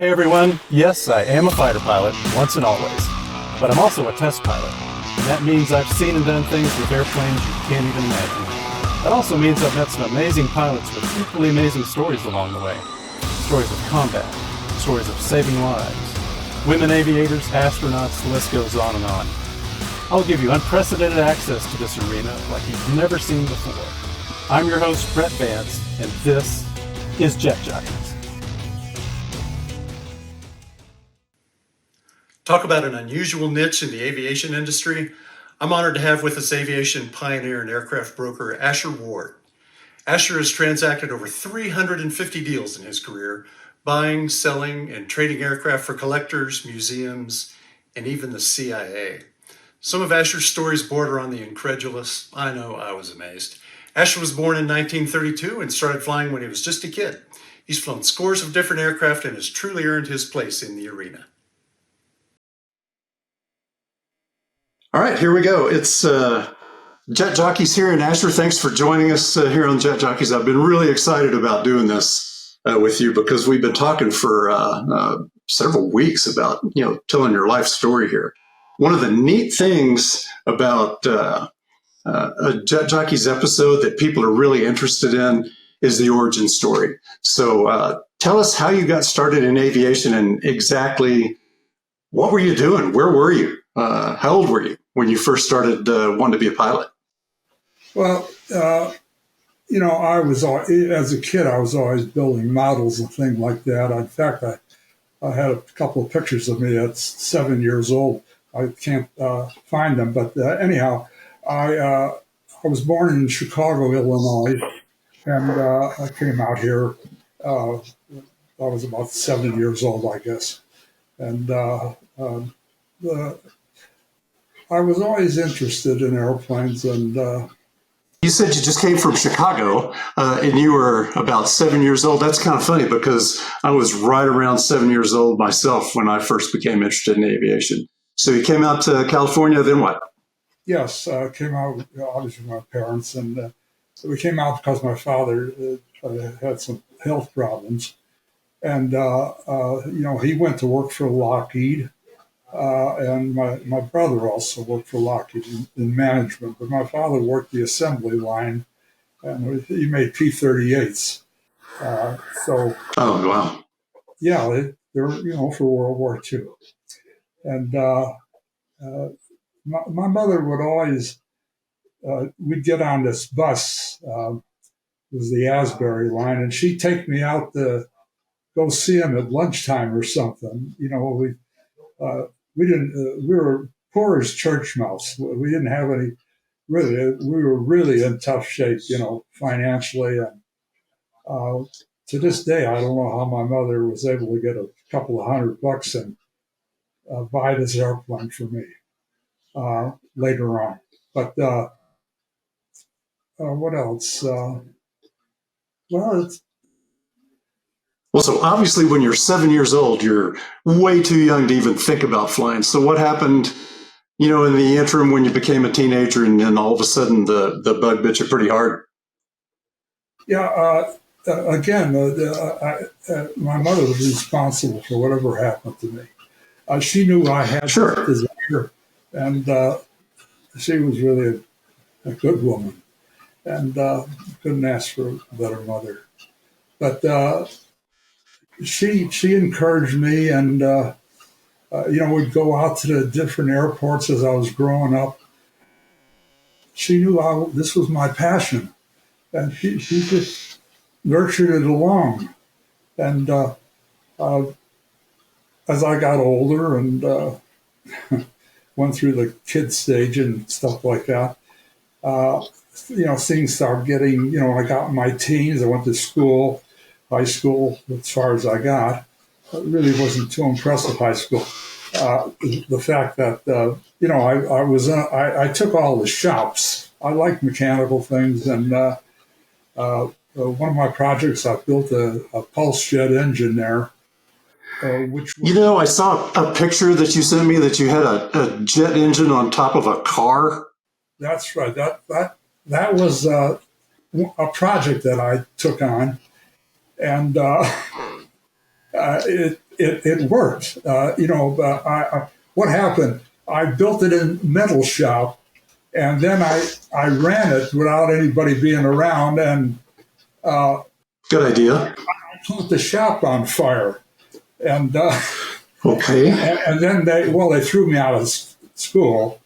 Hey everyone, yes, I am a fighter pilot, once and always. But I'm also a test pilot. And that means I've seen and done things with airplanes you can't even imagine. That also means I've met some amazing pilots with equally amazing stories along the way. Stories of combat, stories of saving lives, women aviators, astronauts, the list goes on and on. I'll give you unprecedented access to this arena like you've never seen before. I'm your host, Brett Vance, and this is Jet Jockeys. Talk about an unusual niche in the aviation industry. I'm honored to have with us aviation pioneer and aircraft broker Ascher Ward. Ascher has transacted over 350 deals in his career, buying, selling, and trading aircraft for collectors, museums, and even the CIA. Some of Ascher's stories border on the incredulous. I know, I was amazed. Ascher was born in 1932 and started flying when he was just a kid. He's flown scores of different aircraft and has truly earned his place in the arena. All right, here we go. It's Jet Jockeys here in Ascher. Thanks for joining us here on Jet Jockeys. I've been really excited about doing this with you because we've been talking for several weeks about, telling your life story here. One of the neat things about a Jet Jockeys episode that people are really interested in is the origin story. So tell us how you got started in aviation and exactly what were you doing? Where were you? How old were you when you first started wanting to be a pilot? Well, I was as a kid, I was always building models and things like that. In fact, I had a couple of pictures of me at 7 years old. I can't find them, but anyhow, I was born in Chicago, Illinois, and I came out here. I was about 7 years old, I guess, and I was always interested in airplanes, and you said you just came from Chicago, and you were about 7 years old. That's kind of funny because I was right around 7 years old myself when I first became interested in aviation. So you came out to California, then what? Yes, came out obviously with my parents, and we came out because my father had some health problems, and he went to work for Lockheed. And my brother also worked for Lockheed in management, but my father worked the assembly line, and he made P-38s. Oh, wow. Yeah, they were, for World War II. And my mother would always, we'd get on this bus, it was the Asbury line, and she'd take me out to go see him at lunchtime or something. We were poor as church mouse. We didn't have any, really, we were really in tough shape, financially. And to this day, I don't know how my mother was able to get a couple of $100 and buy this airplane for me later on. But what else? Well, so obviously when you're 7 years old, you're way too young to even think about flying. So what happened, in the interim when you became a teenager and then all of a sudden the bug bit you pretty hard? Yeah, again, my mother was responsible for whatever happened to me. She knew I had Sure. this desire, and she was really a good woman, and couldn't ask for a better mother. But she encouraged me, and we'd go out to the different airports as I was growing up. She knew this was my passion, and she just nurtured it along. And as I got older and went through the kid stage and stuff like that, things started getting, when I got in my teens, I went to school, high school, as far as I got. It really wasn't too impressive, high school. The fact that, I took all the shops. I liked mechanical things, and one of my projects, I built a pulse jet engine there. Which was, I saw a picture that you sent me that you had a jet engine on top of a car. That's right. That was a project that I took on, and it worked. What happened? I built it in metal shop, and then I ran it without anybody being around, and Good idea. put the shop on fire. And Okay. and then they threw me out of school,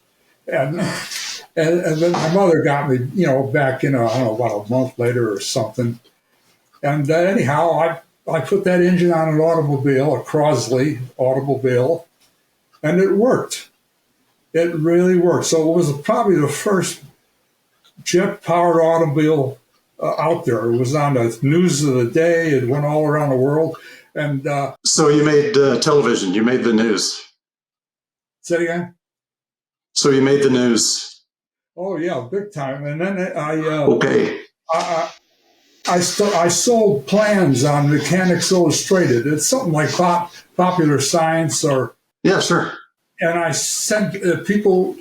and then my mother got me, back in, I don't know, about a month later or something. And anyhow, I put that engine on an automobile, a Crosley automobile, and it worked. It really worked. So it was probably the first jet-powered automobile out there. It was on the news of the day. It went all around the world. And So you made television. You made the news. say it again? So you made the news. Oh yeah, big time. And then Okay. I sold plans on Mechanics Illustrated. It's something like Popular Science, Yeah, sure. and I sent people.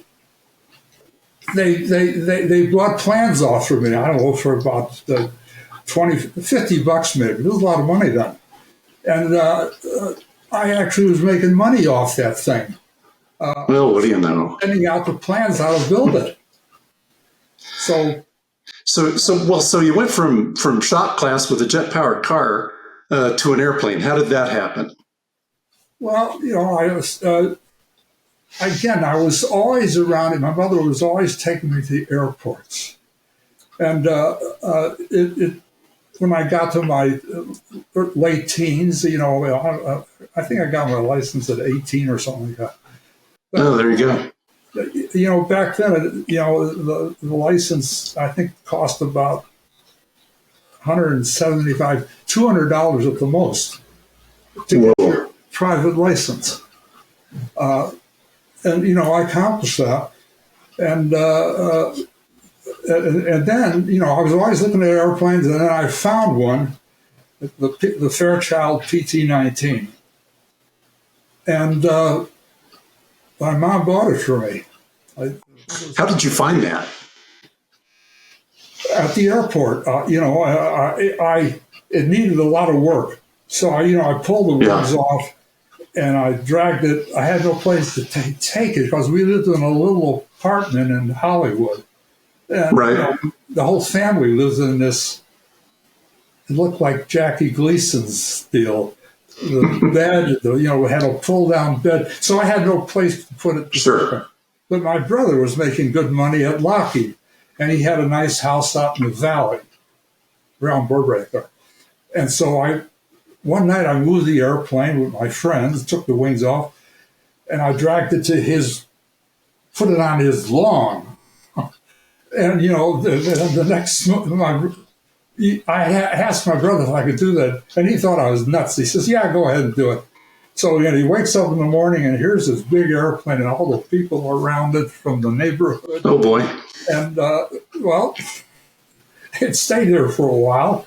They bought plans off for me. I don't know, for about $50 maybe. It was a lot of money then, and I actually was making money off that thing. Well, what do you know? Sending out the plans how to build it. So you went from shop class with a jet powered car to an airplane. How did that happen? Well, I was I was always around it. My mother was always taking me to the airports, and when I got to my late teens, I think I got my license at 18 or something like that. Oh, there you go. Back then, the license, I think, cost about $175, $200 at the most to get your private license. And I accomplished that. And then, I was always looking at airplanes, and then I found one, the Fairchild PT-19. And my mom bought it for me. How did you find that? At the airport, it needed a lot of work. So I pulled the wings off, and I dragged it. I had no place to take it because we lived in a little apartment in Hollywood. And, right. The whole family lives in this. It looked like Jackie Gleason's deal. The bed, had a pull-down bed. So I had no place to put it. Sure. But my brother was making good money at Lockheed, and he had a nice house out in the valley around Burbank. And so one night I moved the airplane with my friends, took the wings off, and I dragged it to put it on his lawn. And, the next, I asked my brother if I could do that, and he thought I was nuts. He says, yeah, go ahead and do it. So he wakes up in the morning, and here's this big airplane, and all the people around it from the neighborhood. Oh, boy. And, it stayed there for a while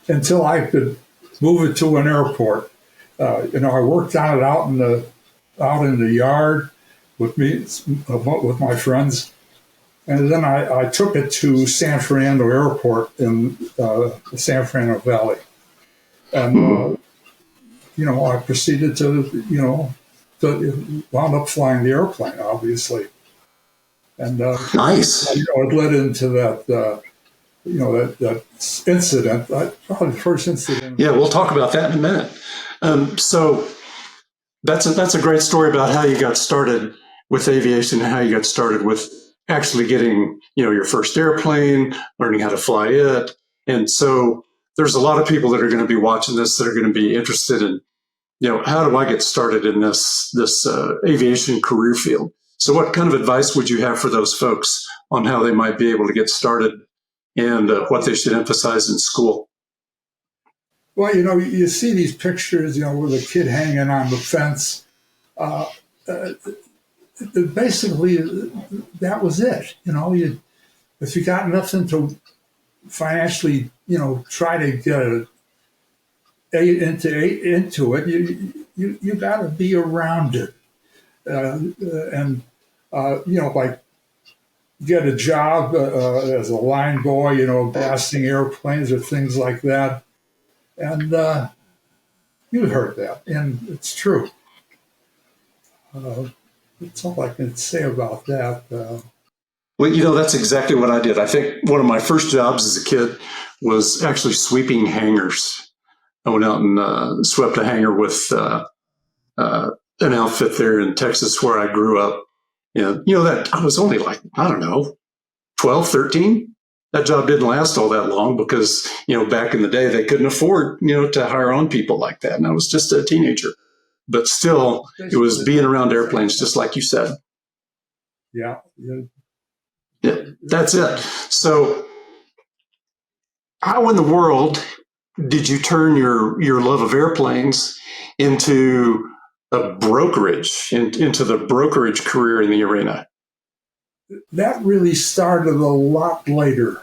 until I could move it to an airport. I worked on it out in the yard with my friends. And then I took it to San Fernando Airport in the San Fernando Valley. And, I proceeded to wound up flying the airplane, obviously. And nice. It led into that, that incident, probably the first incident. Yeah, we'll talk about that in a minute. So that's a great story about how you got started with aviation and how you got started with actually getting, your first airplane, learning how to fly it. And so there's a lot of people that are going to be watching this that are going to be interested in, how do I get started in this aviation career field? So what kind of advice would you have for those folks on how they might be able to get started and what they should emphasize in school? Well, you see these pictures, with a kid hanging on the fence. Basically, that was it. If you got nothing to financially, try to get into it, you got to be around it, and like get a job as a line boy, gassing airplanes or things like that, and You heard that, and it's true. That's all I can say about that. Well, that's exactly what I did. I think one of my first jobs as a kid was actually sweeping hangars. I went out and swept a hangar with an outfit there in Texas where I grew up. That I was only like, I don't know, 12, 13. That job didn't last all that long because, back in the day, they couldn't afford, to hire on people like that. And I was just a teenager. But still, it was being around airplanes, just like you said. Yeah. Yeah, that's it. So how in the world did you turn your love of airplanes into a brokerage, into the brokerage career in the arena? That really started a lot later.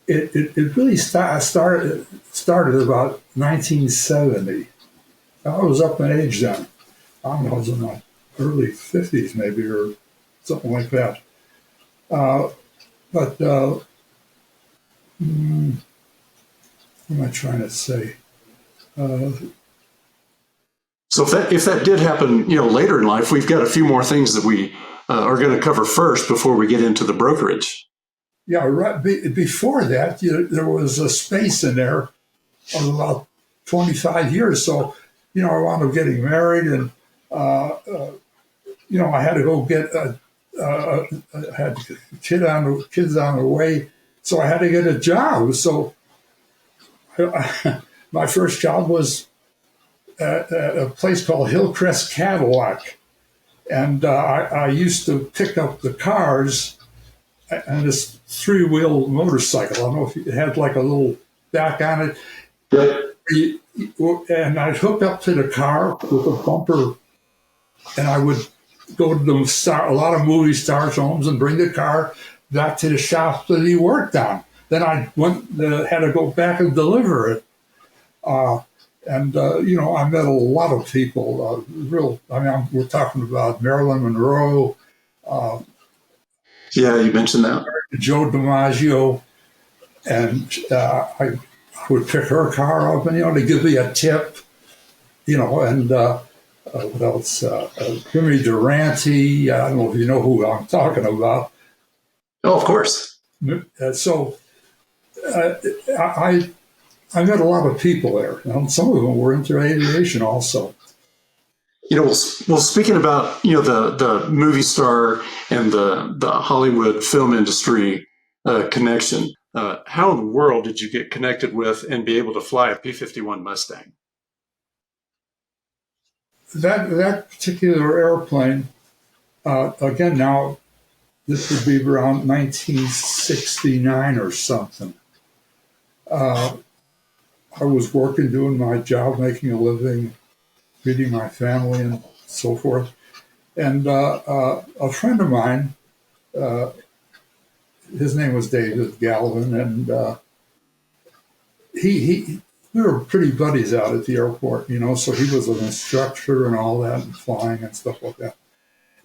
It really started about 1970. I was up in age then. I don't know, I was in my early 50s maybe, or something like that. What am I trying to say? So if that did happen, later in life, we've got a few more things that we are going to cover first before we get into the brokerage. Yeah, right. Before that, there was a space in there of about 25 years. So, I wound up getting married, and I had to go get I had kids on the way, so I had to get a job. So, my first job was at a place called Hillcrest Cadillac, and I used to pick up the cars and this three-wheel motorcycle. I don't know if it had like a little back on it. Yep. And I'd hook up to the car with a bumper, and I would go to a lot of movie stars' homes and bring the car back to the shop that he worked on. Then I had to go back and deliver it. I met a lot of people. We're talking about Marilyn Monroe. Yeah, you mentioned that. Joe DiMaggio, and I would pick her car up, and to give me a tip, and what else? Jimmy Durante. I don't know if you know who I'm talking about. Oh, of course. So I met a lot of people there, and some of them were into aviation also. Well, speaking about the movie star and the Hollywood film industry connection, how in the world did you get connected with and be able to fly a P-51 Mustang? That particular airplane, again, now this would be around 1969 or something. I was working, doing my job, making a living, feeding my family and so forth. And a friend of mine, his name was David Galvin, and we were pretty buddies out at the airport, so he was an instructor and all that, and flying and stuff like that.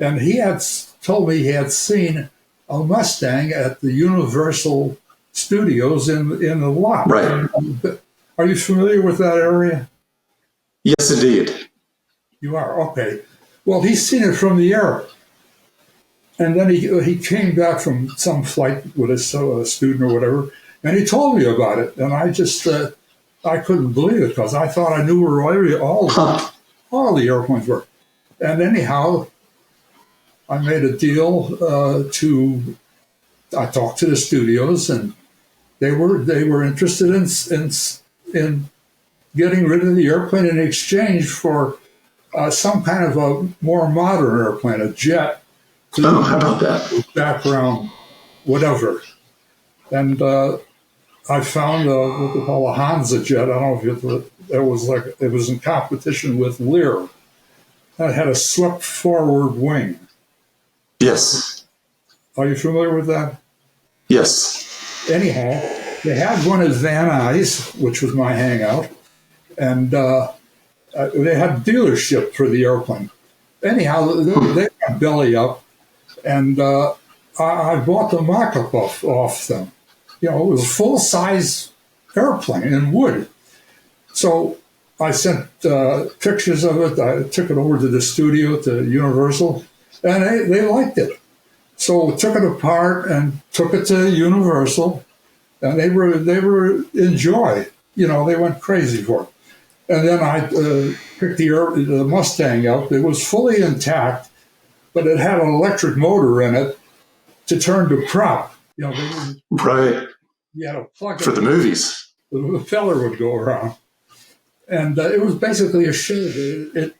And he had told me he had seen a Mustang at the Universal Studios in the lot. Right. Are you familiar with that area? Yes, indeed. You are? Okay. Well, he's seen it from the air. And then he came back from some flight with a student or whatever, and he told me about it. And I just, I couldn't believe it, because I thought I knew where all the airplanes were. And anyhow, I made a deal I talked to the studios, and they were interested in getting rid of the airplane in exchange for some kind of a more modern airplane, a jet. Oh, how about that? Background, whatever. And I found what they call a Hansa jet. I don't know if it was in competition with Lear. It had a swept forward wing. Yes. Are you familiar with that? Yes. Anyhow, they had one at Van Nuys, which was my hangout, and they had a dealership for the airplane. Anyhow, they got belly up, and I bought the mock-up off them. It was a full-size airplane in wood. So I sent pictures of it. I took it over to the studio, to Universal, and they liked it. So took it apart and took it to Universal, and they were in joy. They went crazy for it. And then I picked the Mustang up. It was fully intact, but it had an electric motor in it to turn to prop. Right. You had to plug it for the movies. The propeller would go around, and it was basically a shed.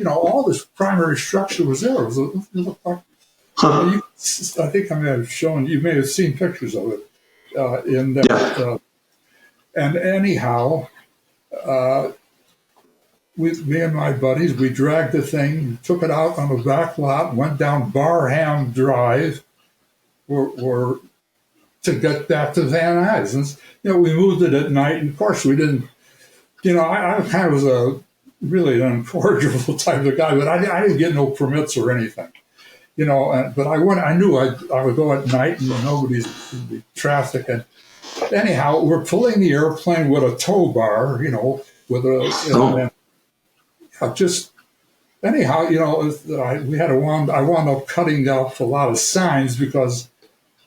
All this primary structure was there. It looked like. I think I may have shown you. May have seen pictures of it in that. Yeah. And anyhow, with me and my buddies, we dragged the thing, took it out on the back lot, went down Barham Drive, to get back to Van Nuys. And, we moved it at night, and of course we didn't. I kind of was really an incorrigible type of guy, but I didn't get no permits or anything. But I knew I would go at night and nobody's traffic. And anyhow, we're pulling the airplane with a tow bar, with a, just anyhow, I wound up cutting off a lot of signs because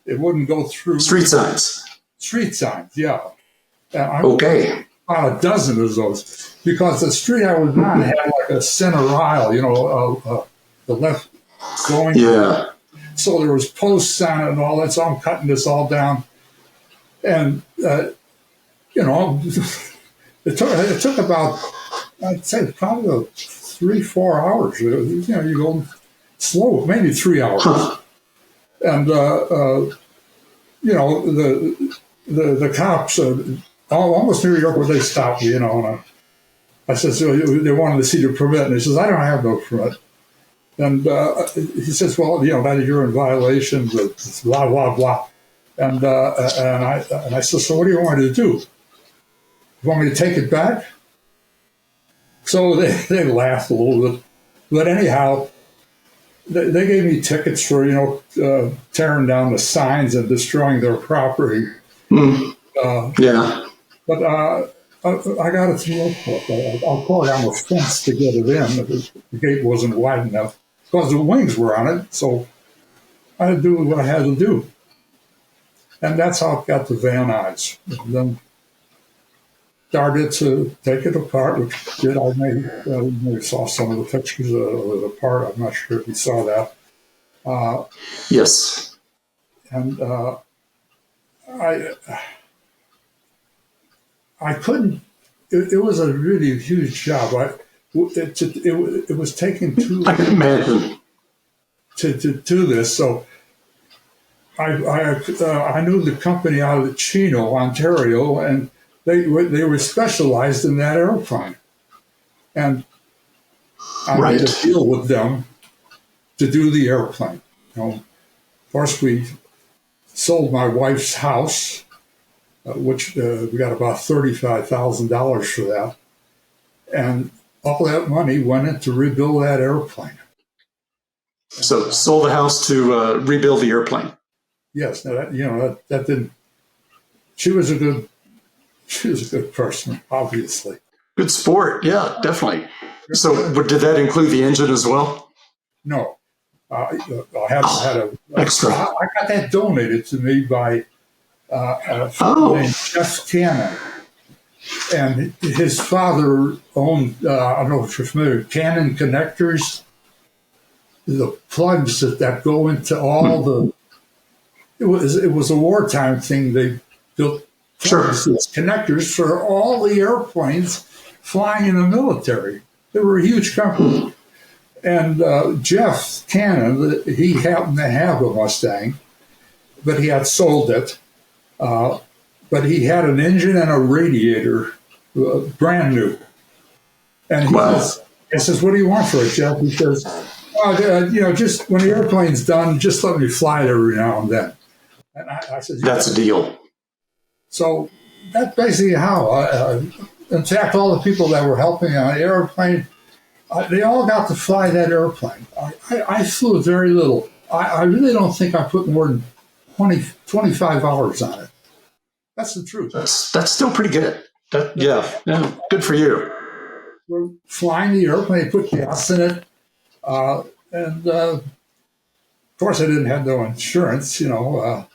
it wouldn't go through. Street signs. Street signs, yeah. And Okay. About a dozen of those because the street I was on had like a center aisle, the left going. Yeah. So there was posts on it and all that. So I'm cutting this all down, and it took about, I'd say probably 3-4 hours. You go slow, maybe 3 hours, and the cops. Almost New York, where they stopped me, and I said, so they wanted to see the permit, and he says, I don't have no permit. And he says, well, that you're in violation, blah, blah, blah. And I said, so what do you want me to do? You want me to take it back? So they laughed a little bit. But anyhow, they gave me tickets for, tearing down the signs and destroying their property. Yeah. But I got it through airport. I'll call it on the fence to get it in. The gate wasn't wide enough because the wings were on it. So I had to do what I had to do. And that's how it got to Van Nuys. And then started to take it apart, which did. I maybe saw some of the pictures of it apart. I'm not sure if you saw that. Yes. And I couldn't. It was a really huge job. It was taking too. I can imagine. To do this, so I knew the company out of Chino, Ontario, and they were specialized in that airplane, and I made a deal with them to do the airplane. Of course, we sold my wife's house. Which we got about $35,000 for that. And all that money went in to rebuild that airplane. So sold the house to rebuild the airplane. Yes, that didn't. She was a good person, obviously. Good sport, yeah, definitely. So did that include the engine as well? No, I had a extra. I got that donated to me by a fellow named Jeff Cannon. And his father owned, I don't know if you're familiar, Cannon connectors, the plugs that go into all the, it was a wartime thing. They built connectors for all the airplanes flying in the military. They were a huge company. And Jeff Cannon, he happened to have a Mustang, but he had sold it. But he had an engine and a radiator, brand new. And he says, what do you want for it, Jeff? He says, just when the airplane's done, just let me fly it every now and then. And I said, that's a deal. So that's basically how. In fact, all the people that were helping on the airplane, they all got to fly that airplane. I flew very little. I really don't think I put more than 25 hours on it. That's the truth. That's still pretty good. Yeah, good for you. We're flying the airplane, put gas in it, and of course I didn't have no insurance, because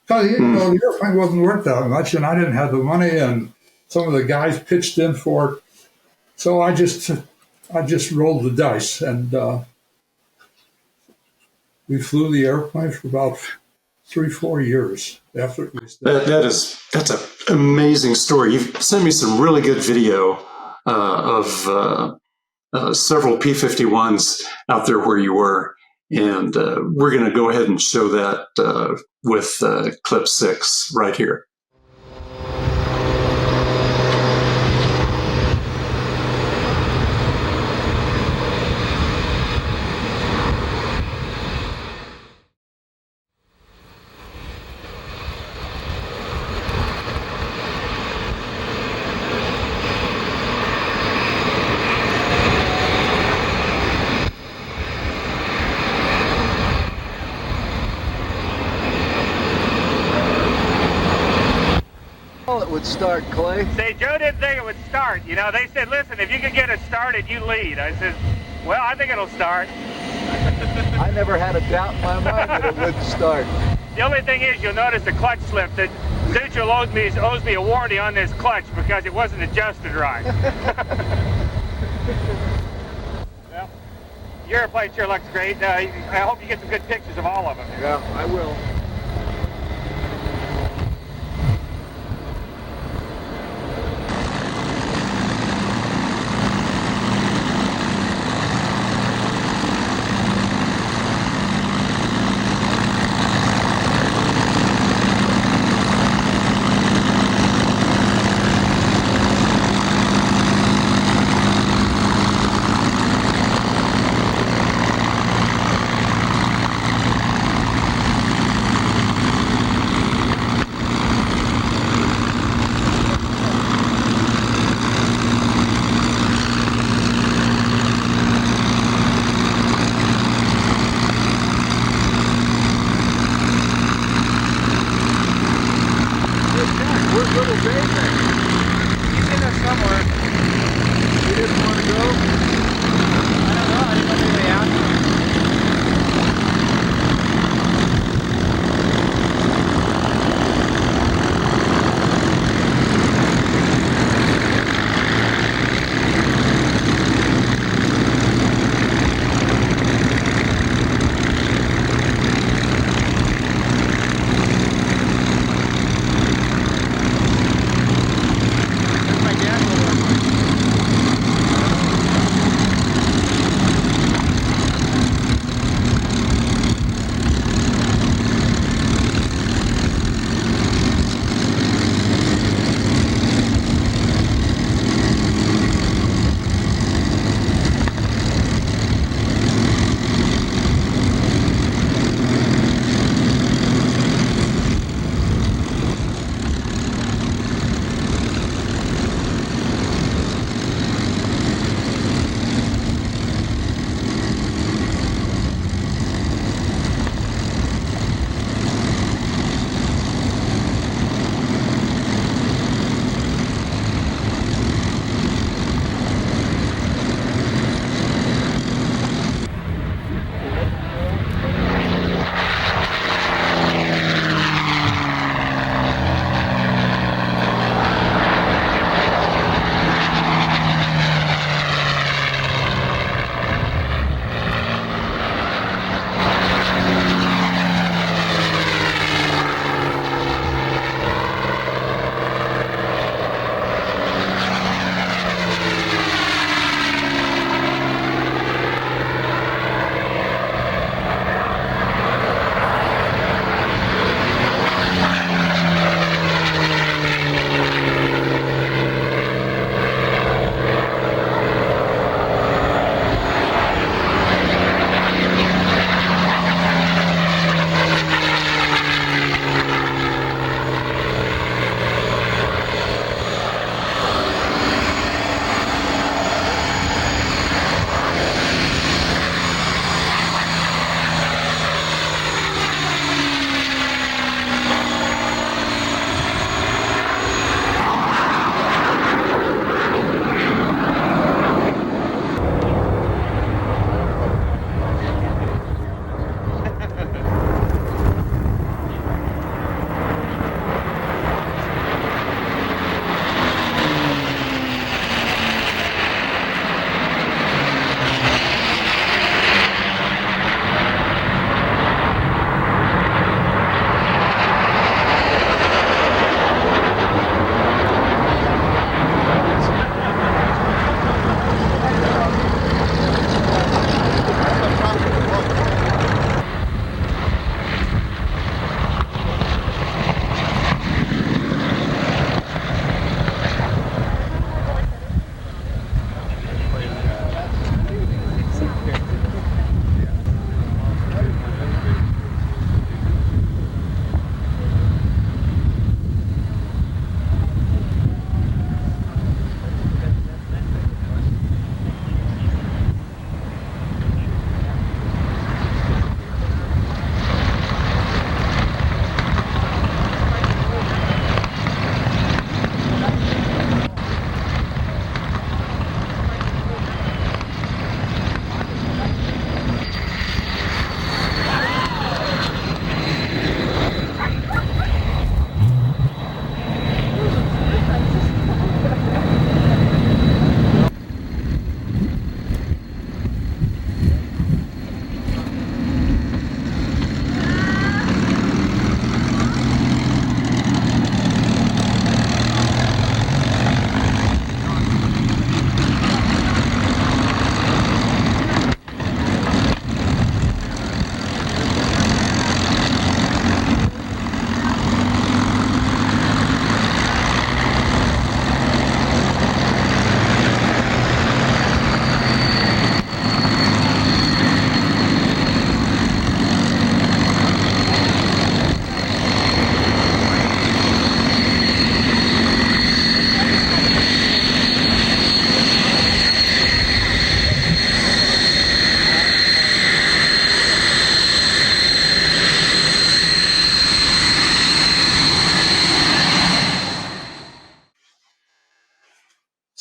the airplane wasn't worth that much, and I didn't have the money, and some of the guys pitched in for it. So I just rolled the dice, and we flew the airplane for about 3-4 years after it was done. That's an amazing story. You've sent me some really good video of several P-51s out there where you were, and we're going to go ahead and show that with clip 6 right here. It would start, Clay. Say, Joe didn't think it would start. They said, listen, if you can get it started, you lead. I said, well, I think it'll start. I never had a doubt in my mind that it wouldn't start. The only thing is, you'll notice the clutch slipped. That Central owes me a warranty on this clutch because it wasn't adjusted right. Well, your airplane sure looks great. I hope you get some good pictures of all of them. Yeah, I will.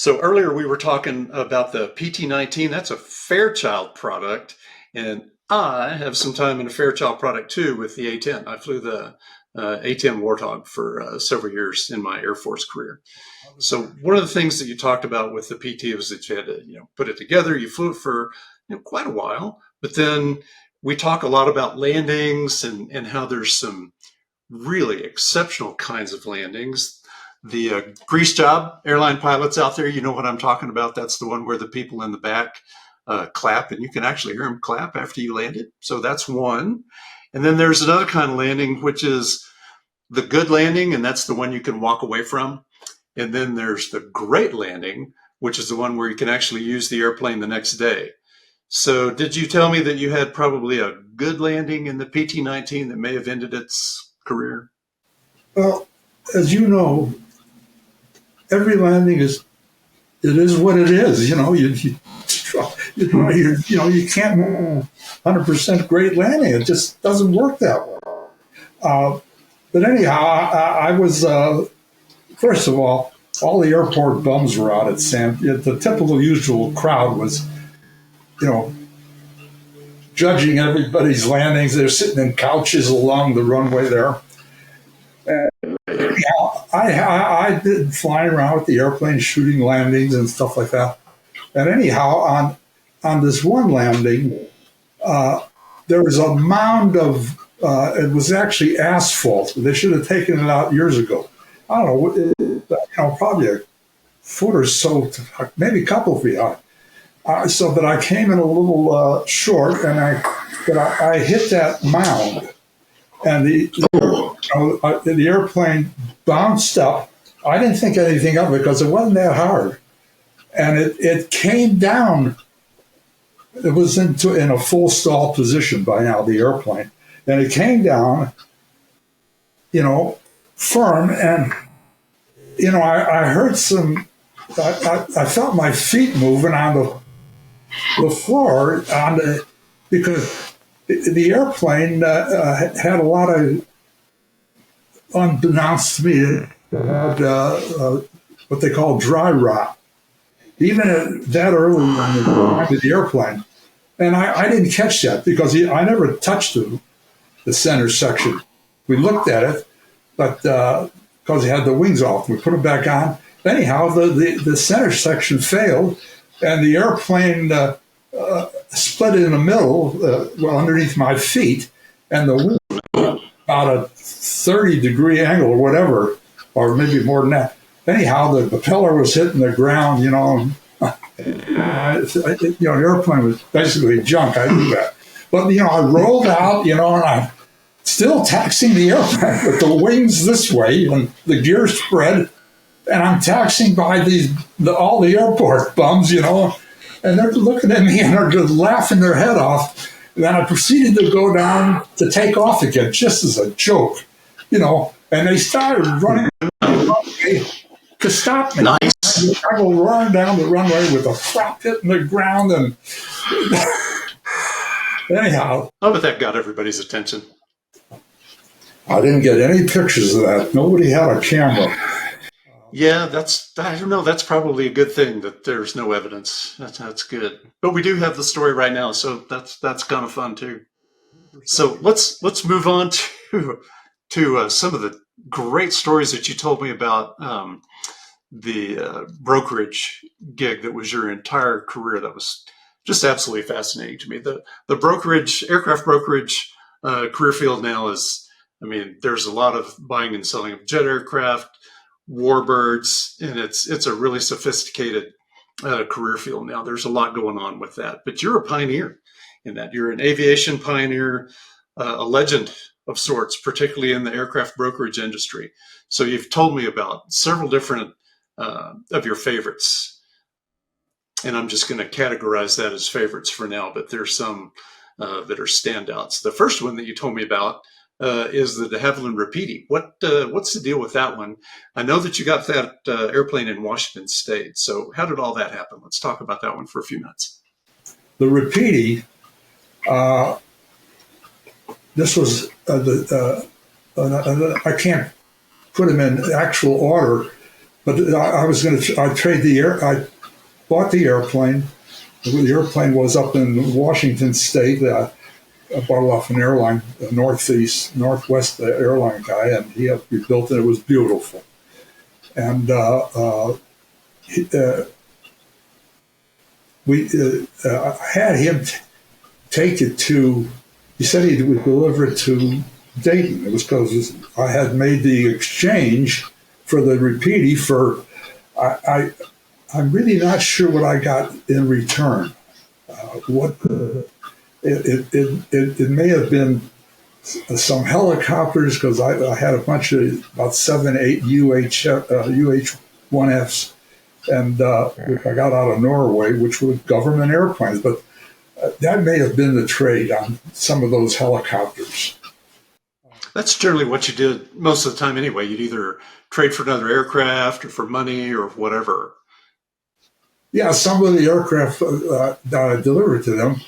So earlier we were talking about the PT-19. That's a Fairchild product, and I have some time in a Fairchild product too with the A-10. I flew the A-10 Warthog for several years in my Air Force career. So one of the things that you talked about with the PT was that you had to, put it together. You flew it for quite a while, but then we talk a lot about landings and how there's some really exceptional kinds of landings. The grease job airline pilots out there, you know what I'm talking about. That's the one where the people in the back clap, and you can actually hear them clap after you landed. So that's one. And then there's another kind of landing, which is the good landing, and that's the one you can walk away from. And then there's the great landing, which is the one where you can actually use the airplane the next day. So did you tell me that you had probably a good landing in the PT-19 that may have ended its career? Well, as you know, every landing is what it is. You can't 100% great landing. It just doesn't work that way. But anyhow, I was first of all the airport bums were out at the typical usual crowd was, judging everybody's landings. They're sitting in couches along the runway there. I did flying around with the airplane, shooting landings and stuff like that. And anyhow, on this one landing, there was a mound of, it was actually asphalt. They should have taken it out years ago. I don't know, probably a foot or so, maybe a couple of feet high. So that I came in a little short, and I hit that mound. And the airplane bounced up. I didn't think anything of it because it wasn't that hard. And it came down. It was in a full stall position by now, the airplane. And it came down, firm. And, I heard I felt my feet moving on the floor because the airplane had a lot of, unbeknownst to me, it had what they call dry rot. Even that early on the airplane. And I didn't catch that because I never touched the center section. We looked at it, but because it had the wings off, we put it back on. Anyhow, the center section failed, and the airplane split in the middle, underneath my feet, and the wing about a 30-degree angle or whatever, or maybe more than that. Anyhow, the propeller was hitting the ground, the airplane was basically junk. I knew that. But, I rolled out, and I'm still taxiing the airplane with the wings this way and the gear spread. And I'm taxiing by all the airport bums, and they're looking at me and they're just laughing their head off. And then I proceeded to go down to take off again, just as a joke, and they started running to stop me. Nice. I go running down the runway with a flap hitting the ground, and anyhow. How about that got everybody's attention? I didn't get any pictures of that. Nobody had a camera. Yeah, I don't know. That's probably a good thing that there's no evidence. That's good. But we do have the story right now, so that's kind of fun too. So let's move on to some of the great stories that you told me about the brokerage gig that was your entire career. That was just absolutely fascinating to me. The brokerage, aircraft brokerage career field now is, there's a lot of buying and selling of jet aircraft, warbirds, and it's a really sophisticated career field now. There's a lot going on with that, but you're a pioneer in that. You're an aviation pioneer, a legend of sorts, particularly in the aircraft brokerage industry. So you've told me about several different of your favorites, and I'm just going to categorize that as favorites for now, but there's some that are standouts. The first one that you told me about is the de Havilland Repeaty. What's the deal with that one? I know that you got that airplane in Washington State. So how did all that happen? Let's talk about that one for a few minutes. The Repeaty, this was I can't put them in actual order, But I was going to. I trade the air. I bought the airplane. The airplane was up in Washington State. I bought it off an airline, a Northwest airline guy, and he helped me build it. It was beautiful. And I had him take it to. He said he would deliver it to Dayton. It was because I had made the exchange for the repeaty for. I'm really not sure what I got in return. It may have been some helicopters because I had a bunch of about 7, 8 UH-1Fs, and which I got out of Norway, which were government airplanes. But that may have been the trade on some of those helicopters. That's generally what you did most of the time anyway. You'd either trade for another aircraft or for money or whatever. Yeah, some of the aircraft that I delivered to them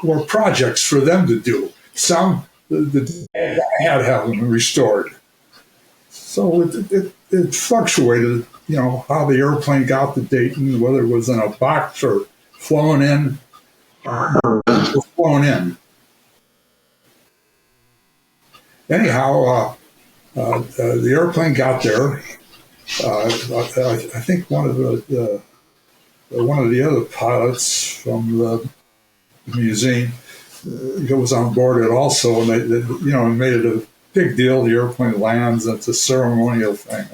were projects for them to do. Some I had them restored. So it fluctuated, how the airplane got to Dayton, whether it was in a box or flown in. Anyhow, the airplane got there. I think one of the other pilots from the museum was on board it also, and they made it a big deal. The airplane lands; it's a ceremonial thing.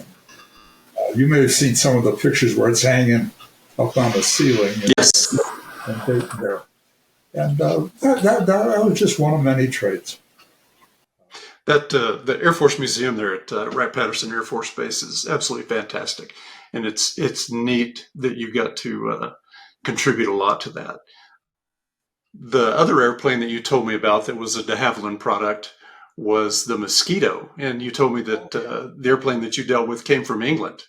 You may have seen some of the pictures where it's hanging up on the ceiling. Yes, and there, and that was just one of many trades. That the Air Force Museum there at Wright-Patterson Air Force Base is absolutely fantastic, and it's neat that you got to contribute a lot to that. The other airplane that you told me about that was a de Havilland product was the Mosquito, and you told me that the airplane that you dealt with came from England.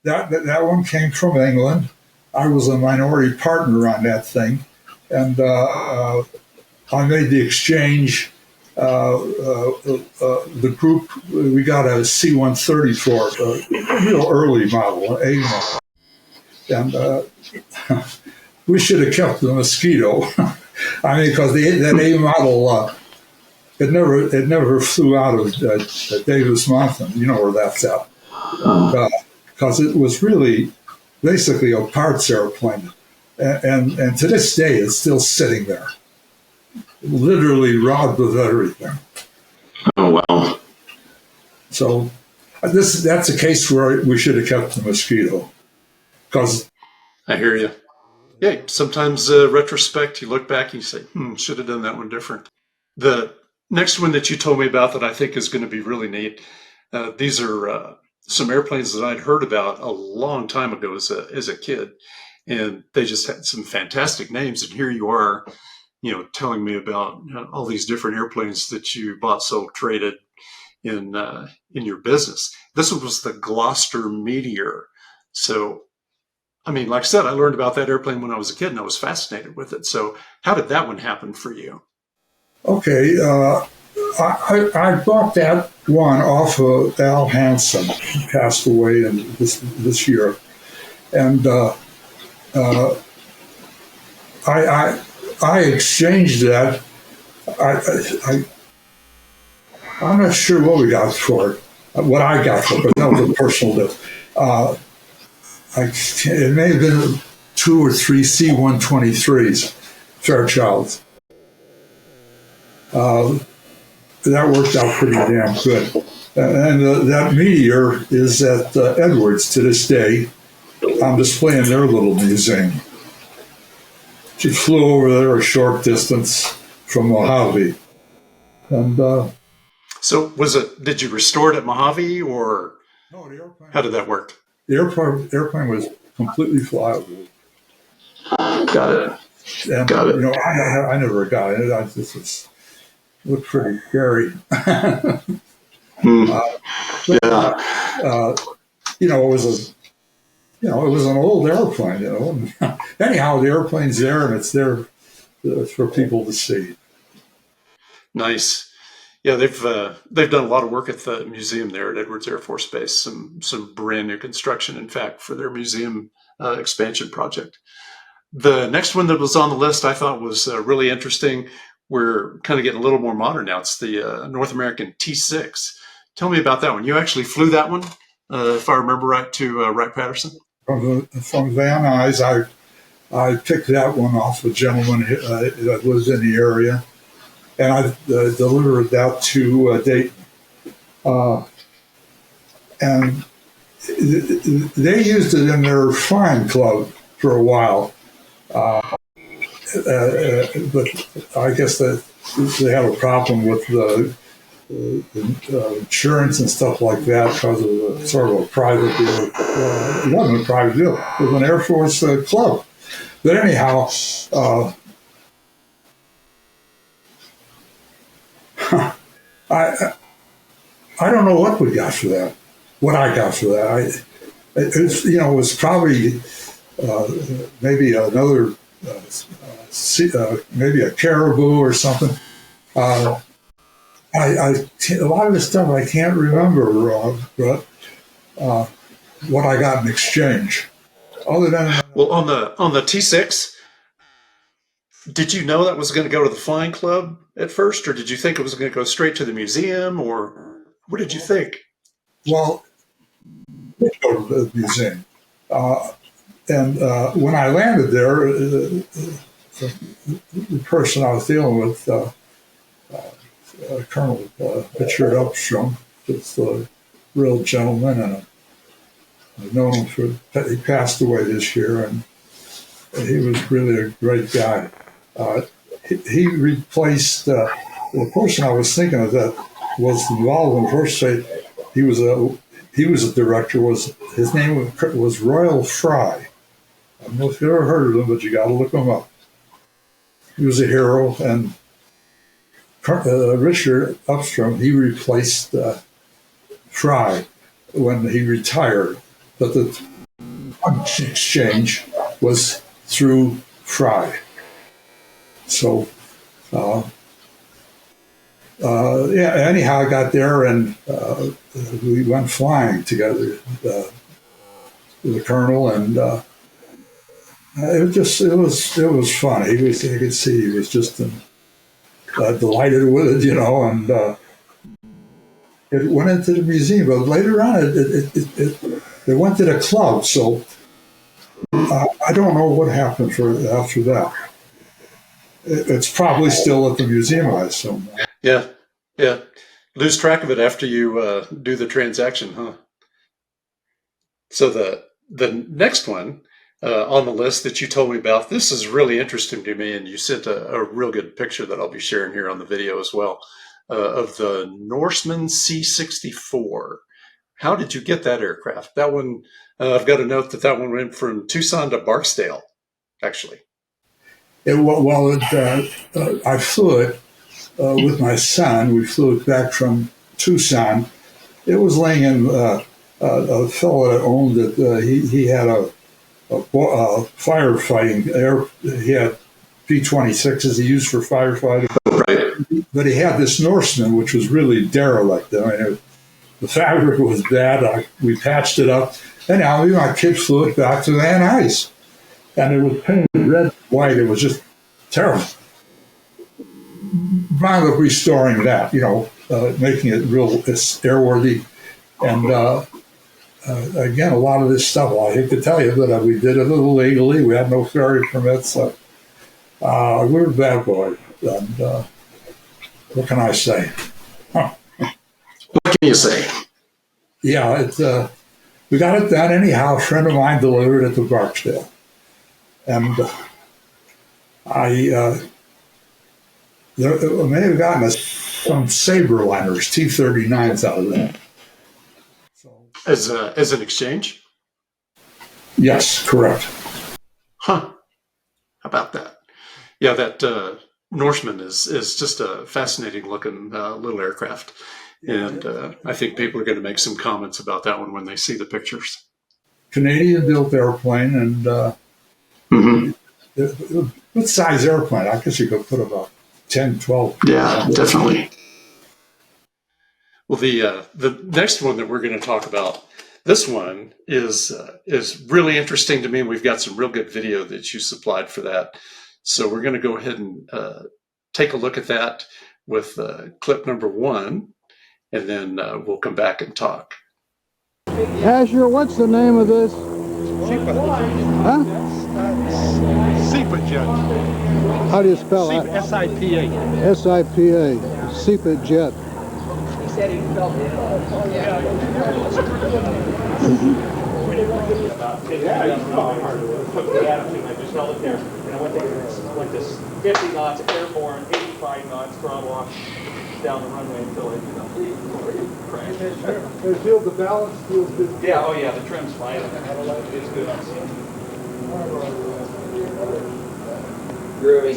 That one came from England. I was a minority partner on that thing, and I made the exchange. The group, we got a C-130 for it, a real early model, an A model. And we should have kept the Mosquito. I mean, because that A model, it never flew out of Davis Mountain. You know where that's at. Because it was really basically a parts airplane. And to this day, it's still sitting there. Literally robbed of everything. Oh, wow. So that's a case where we should have kept the Mosquito. Because I hear you. Yeah, sometimes retrospect, you look back and you say, should have done that one different. The next one that you told me about that I think is going to be really neat, these are some airplanes that I'd heard about a long time ago as a kid, and they just had some fantastic names, and here you are, telling me about all these different airplanes that you bought, sold, traded in your business. This one was the Gloucester Meteor. So, I mean, like I said, I learned about that airplane when I was a kid, and I was fascinated with it. So, how did that one happen for you? Okay, I bought that one off of Al Hansen, who passed away this year, and I exchanged that. I'm not sure what we got for it, what I got for it, but that was a personal deal. It may have been 2 or 3 C-123s, Fairchilds. That worked out pretty damn good. And that Meteor is at Edwards to this day on display in their little museum. She flew over there a short distance from Mojave. And so did you restore it at Mojave, or no, the airplane, how did that work? The airplane was completely flyable. Got it. And, Got it. I never got it. It looked pretty scary. It was an old airplane, Anyhow, the airplane's there, and it's there for people to see. Nice. Yeah, they've done a lot of work at the museum there at Edwards Air Force Base. Some brand new construction, in fact, for their museum expansion project. The next one that was on the list I thought was really interesting. We're kind of getting a little more modern now. It's the North American T6. Tell me about that one. You actually flew that one, if I remember right, to Wright-Patterson? From Van Nuys, I picked that one off a gentleman that lives in the area, and I delivered that to Dayton. And they used it in their flying club for a while. But I guess that they have a problem with the insurance and stuff like that because of sort of a private deal. It wasn't a private deal. It was an Air Force club. But anyhow, I don't know what we got for that. What I got for that, it was probably maybe another, maybe a Caribou or something. A lot of this stuff I can't remember, but what I got in exchange. Other than well, on the T6, did you know that was going to go to the flying club at first, or did you think it was going to go straight to the museum, or what did you think? Well, we go to the museum. And when I landed there, the person I was dealing with, Colonel Richard Upstrom, is a real gentleman, and I've known him he passed away this year, and he was really a great guy. He replaced the person I was thinking of that was involved in the first state. He was a director. His name was Royal Fry. I don't know if you ever heard of him, but you got to look him up. He was a hero, and Richard Upstrom, he replaced Fry when he retired, but the exchange was through Fry. So, anyhow, I got there, and we went flying together with the colonel, and it was fun. You could see he was just delighted with it, and it went into the museum. But later on, it went to the club. So I don't know what happened after that. It's probably still at the museum, I assume. Yeah. Lose track of it after you do the transaction, huh? So the next one on the list that you told me about, this is really interesting to me, and you sent a real good picture that I'll be sharing here on the video as well, of the Norseman C-64. How did you get that aircraft? That one, I've got to note that one went from Tucson to Barksdale, actually. I flew it with my son. We flew it back from Tucson. It was laying in a fellow that owned it. He had a firefighting he had P-26s he used for firefighting. Right. But he had this Norseman, which was really derelict. I mean, the fabric was bad. We patched it up. Anyhow, my kid flew it back to Van Nuys. And it was painted red and white. It was just terrible. Wound up restoring that, making it real airworthy. And again, a lot of this stuff, I hate to tell you, but we did it a little legally. We had no ferry permits. So, we were bad boys. And what can I say? What can you say? Yeah, we got it done anyhow. A friend of mine delivered it to Barksdale. And I may have gotten some Sabre liners, T-39s out of that. So, as an exchange? Yes, correct. Huh. How about that? Yeah, that Norseman is just a fascinating looking little aircraft. And I think people are going to make some comments about that one when they see the pictures. Canadian-built airplane, and good size airplane. I guess you could put about 10, 12. Yeah, definitely. Well, the next one that we're going to talk about, this one is really interesting to me. We've got some real good video that you supplied for that. So we're going to go ahead and take a look at that with clip number 1, and then we'll come back and talk. Asher, what's the name of this? Huh? SIPA jet. How do you spell that? S-I-P-A. S-I-P-A. SIPA jet. He said he felt it. I just held it there, and I went to 50 knots airborne, 85 knots throttle off down the runway until I crashed. They feel the balance feels good. Yeah, oh yeah, the trim's fine. It's good on scene. Groovy.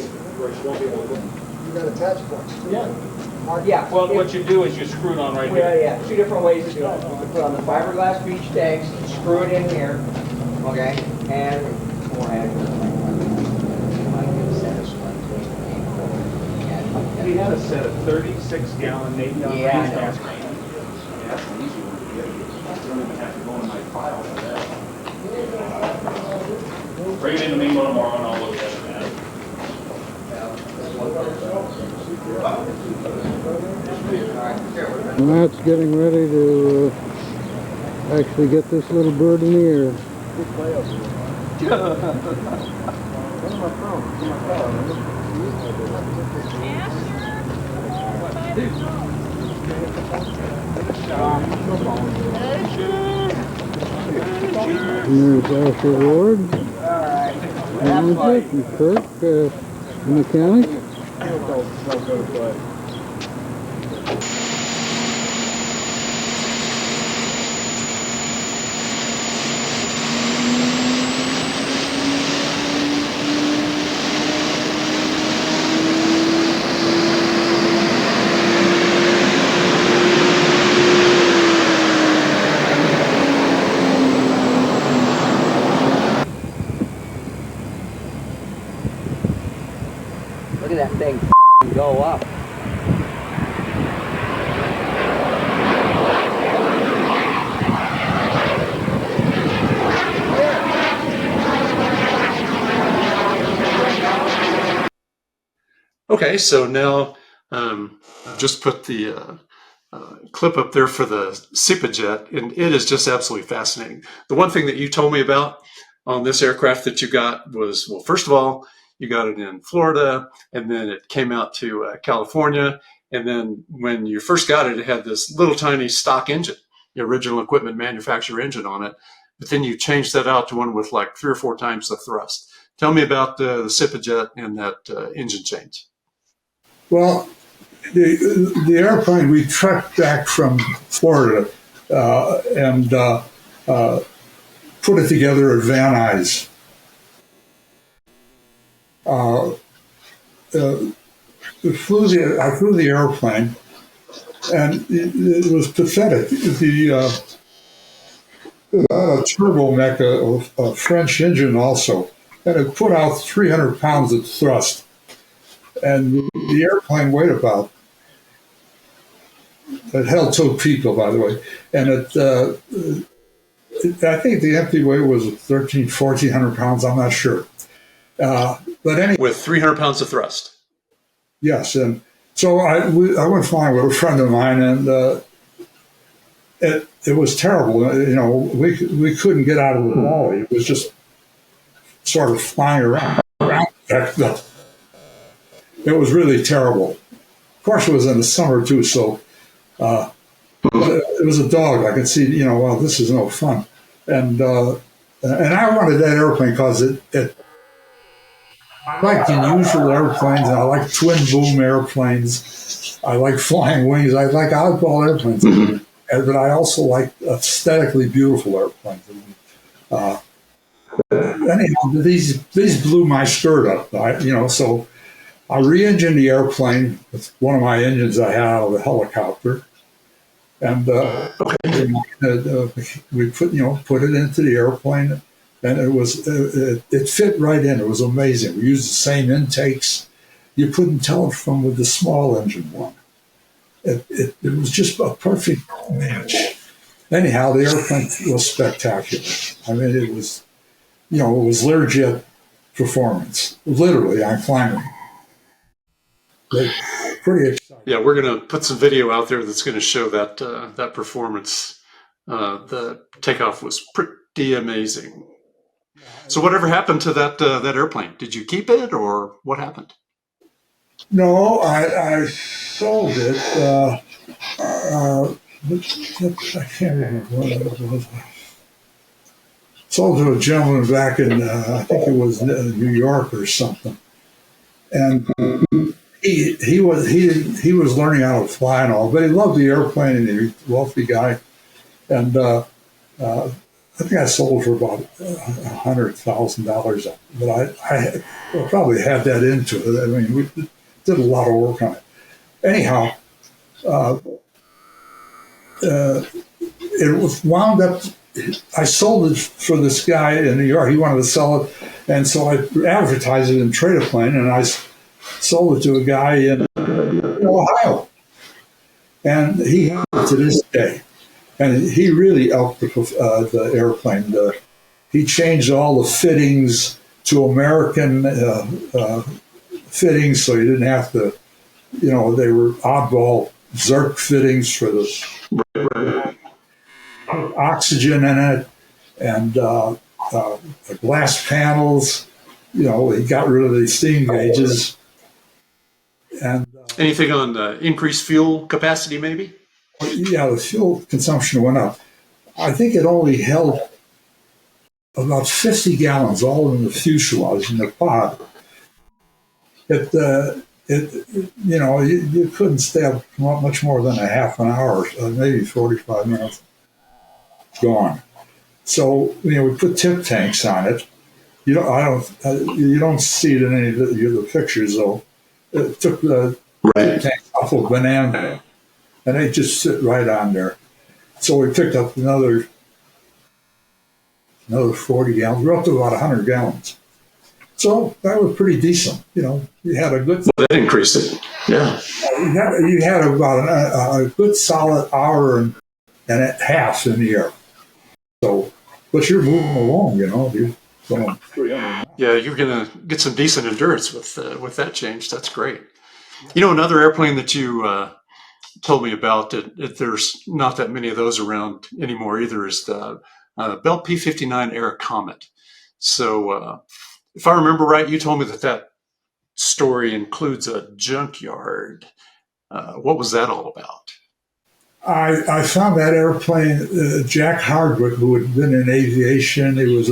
You got attach points. Yeah. Well, what you do is you screw it on right Well, here. yeah, 2 different ways to do it. You can put on the fiberglass beach tanks, screw it in here, okay, and We had a set of 36-gallon, 8-gallon Yeah, I range know. gas cranes. Yeah, that's an easy one to get. I don't even have to go in my file for that. Bring it in to me tomorrow and I'll look at it, man. And that's getting ready to actually get this little bird in the air. And there's Ascher Ward. And Kurt, the mechanic. look at that thing go up. Okay, so now I've just put the clip up there for the SIPA jet, and it is just absolutely fascinating. The one thing that you told me about on this aircraft that you got was, well, first of all, you got it in Florida, and then it came out to California, and then when you first got it, it had this little tiny stock engine, the original equipment manufacturer engine on it, but then you changed that out to one with like 3 or 4 times the thrust. Tell me about the SIPA jet and that engine change. Well, the airplane we trekked back from Florida and put it together at Van Nuys. I flew the airplane, and it was pathetic. The turbo mech, a French engine also, and it put out 300 pounds of thrust. And the airplane weighed about, it held 2 people, by the way, and I think the empty weight was 1,400 pounds, I'm not sure. But anyway, With 300 pounds of thrust. yes, and so I went flying with a friend of mine, and it was terrible. You know, we couldn't get out of the valley. It was just sort of flying around. It was really terrible. Of course, it was in the summer too, so it was a dog. I could see, you know, well, this is no fun. And I wanted that airplane because it I like unusual airplanes, and I like twin boom airplanes. I like flying wings. I like oddball airplanes, but I also like aesthetically beautiful airplanes. Anyhow, these blew my skirt up. So I re-engined the airplane with one of my engines I had out of the helicopter, and we put it into the airplane. And it fit right in. It was amazing. We used the same intakes. You couldn't tell it from with the small engine one. it was just a perfect match. Anyhow, the airplane was spectacular. I mean, it was, it was Learjet performance. Literally, I'm climbing. Pretty exciting. Yeah, we're going to put some video out there that's going to show that that performance. The takeoff was pretty amazing. So whatever happened to that airplane? Did you keep it, or what happened? No, I sold it. I can't remember what it was. Sold to a gentleman back in, I think it was New York or something, and he was learning how to fly and all, but he loved the airplane, and he was a wealthy guy, and I think I sold for about $100,000, but I probably had that into it. I mean, we did a lot of work on it. Anyhow, it was wound up. I sold it for this guy in New York. He wanted to sell it, and so I advertised it in Trade a Plane, and I sold it to a guy in Ohio, and he has it to this day. And he really upped the airplane. He changed all the fittings to American fittings, so you didn't have to, they were oddball Zerk fittings for the oxygen in it, and the glass panels. He got rid of the steam gauges. And anything on increased fuel capacity, maybe? Yeah, the fuel consumption went up. I think it only held about 50 gallons, all in the fuselage, in the pod. You couldn't stay up much more than a half an hour, maybe 45 minutes. Gone. So we put tip tanks on it. You don't see it in any of the pictures though. It took the tip tanks off of banana, and they just sit right on there. So we picked up another 40 gallons. We're up to about 100 gallons. So that was pretty decent. You had a good. Well, that increased it. Yeah. You had about a good solid hour and a half in the air. So, but you're moving along. You're going 300. Yeah, you're going to get some decent endurance with that change. That's great. Another airplane that you told me about that there's not that many of those around anymore either is the Bell P-59 Air Comet. So if I remember right, you told me that story includes a junkyard. What was that all about? I found that airplane, Jack Hardwick, who had been in aviation. He was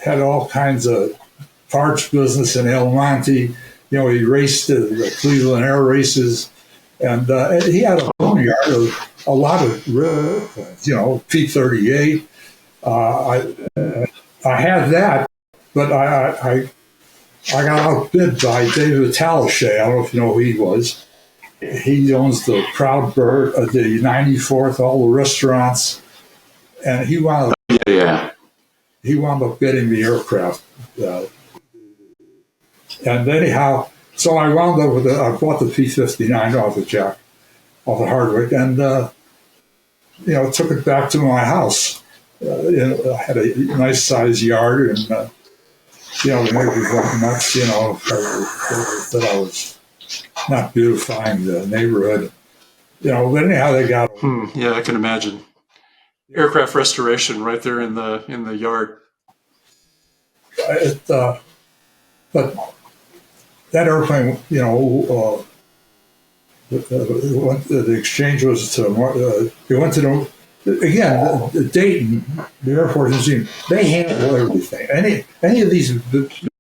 had all kinds of parts business in El Monte. He raced the Cleveland Air Races. And he had a boneyard of a lot of airplanes, P-38. I had that, but I got outbid by David Talashay. I don't know if you know who he was. He owns the Proud Bird, the 94th, all the restaurants, and he wound up getting the aircraft. And anyhow, so I wound up with I bought the P-59 off of Hardwick, and took it back to my house. I had a nice sized yard, and the neighbors went nuts. That I was not beautifying the neighborhood. But anyhow, they got. Yeah, I can imagine. Aircraft restoration right there in the yard. But that airplane, the exchange was to. It went to Dayton, the Air Force Museum. They handle everything. Any of these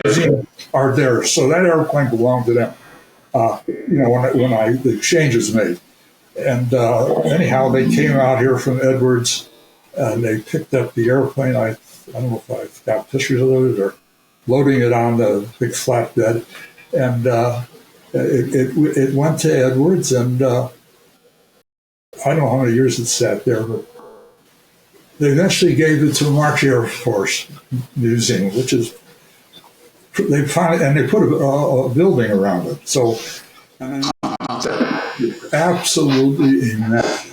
museums are theirs, so that airplane belonged to them. When the exchange was made, and anyhow, they came out here from Edwards, and they picked up the airplane. I don't know if I've got pictures of it or loading it on the big flatbed, and it went to Edwards, and I don't know how many years it sat there, but they eventually gave it to the March Air Force Museum, which is they put a building around it. So absolutely immaculate.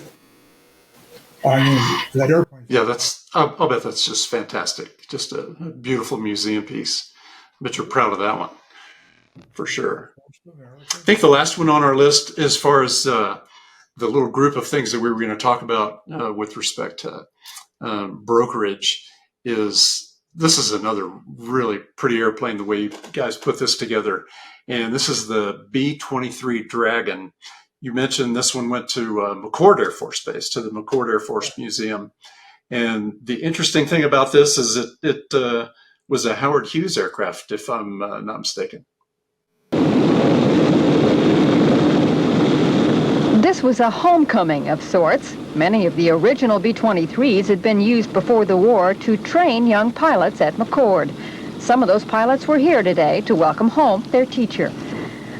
I mean, that airplane. Yeah, I'll bet that's just fantastic. Just a beautiful museum piece. I bet you're proud of that one, for sure. I think the last one on our list, as far as the little group of things that we were going to talk about with respect to brokerage, this is another really pretty airplane, the way you guys put this together. And this is the B-23 Dragon. You mentioned this one went to McChord Air Force Base, to the McChord Air Force Museum. And the interesting thing about this is it was a Howard Hughes aircraft, if I'm not mistaken. This was a homecoming of sorts. Many of the original B-23s had been used before the war to train young pilots at McChord. Some of those pilots were here today to welcome home their teacher.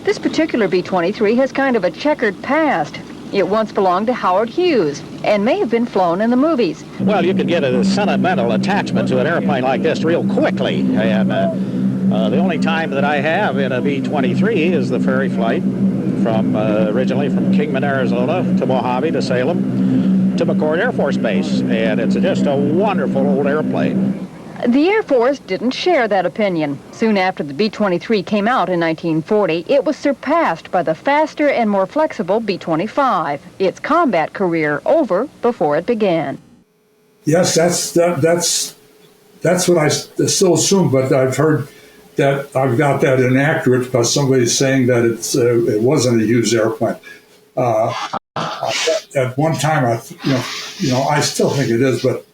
This particular B-23 has kind of a checkered past. It once belonged to Howard Hughes and may have been flown in the movies. Well, you could get a sentimental attachment to an airplane like this real quickly. And the only time that I have in a B-23 is the ferry flight from originally from Kingman, Arizona to Mojave to Salem to McChord Air Force Base. And it's just a wonderful old airplane. The Air Force didn't share that opinion. Soon after the B-23 came out in 1940, it was surpassed by the faster and more flexible B-25. Its combat career over before it began. Yes, that's what I still assume, but I've heard that I've got that inaccurate because somebody's saying that it wasn't a Hughes airplane. At one time, I still think it is, but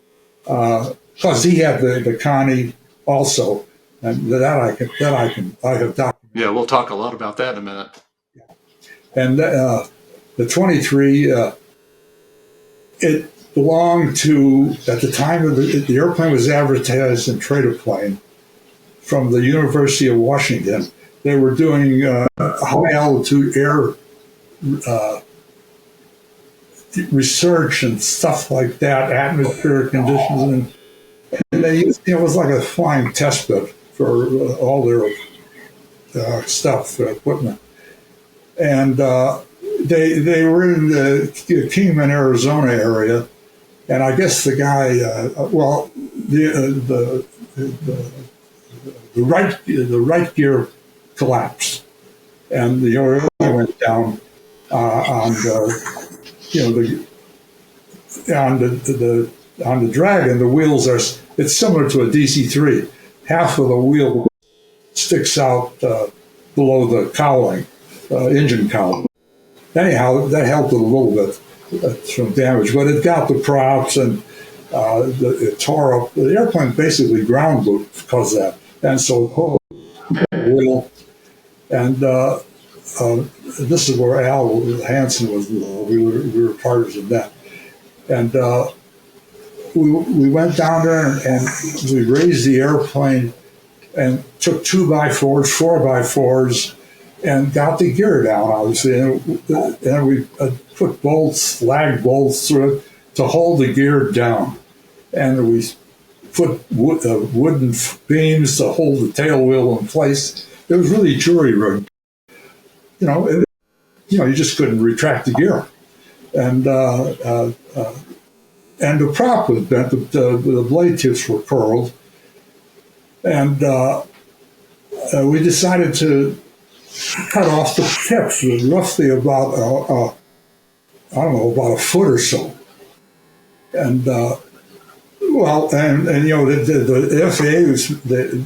because he had the Connie also, and I have documented. Yeah, we'll talk a lot about that in a minute. And the 23, it belonged to, at the time of the airplane was advertised in Trader Plane from the University of Washington. They were doing high altitude air research and stuff like that, atmospheric conditions, and they used, it was like a flying test bed for all their stuff, equipment. And they were in the Kingman, Arizona area, and I guess the guy, the right gear collapsed, and the oil went down on the Dragon. The wheels are, it's similar to a DC-3. Half of the wheel sticks out below the cowling, engine cowling. Anyhow, that helped it a little bit from damage, but it got the props and it tore up. The airplane basically ground looped because of that. And so the wheel, and this is where Al Hansen was. We were partners in that, and we went down there and we raised the airplane and took 2x4s, 4x4s, and got the gear down, obviously, and we put bolts, lag bolts through it to hold the gear down, and we put wooden beams to hold the tail wheel in place. It was really jury rigged. You just couldn't retract the gear, and the prop was bent. The blade tips were curled, and we decided to cut off the tips, roughly about about a foot or so, and. The FAA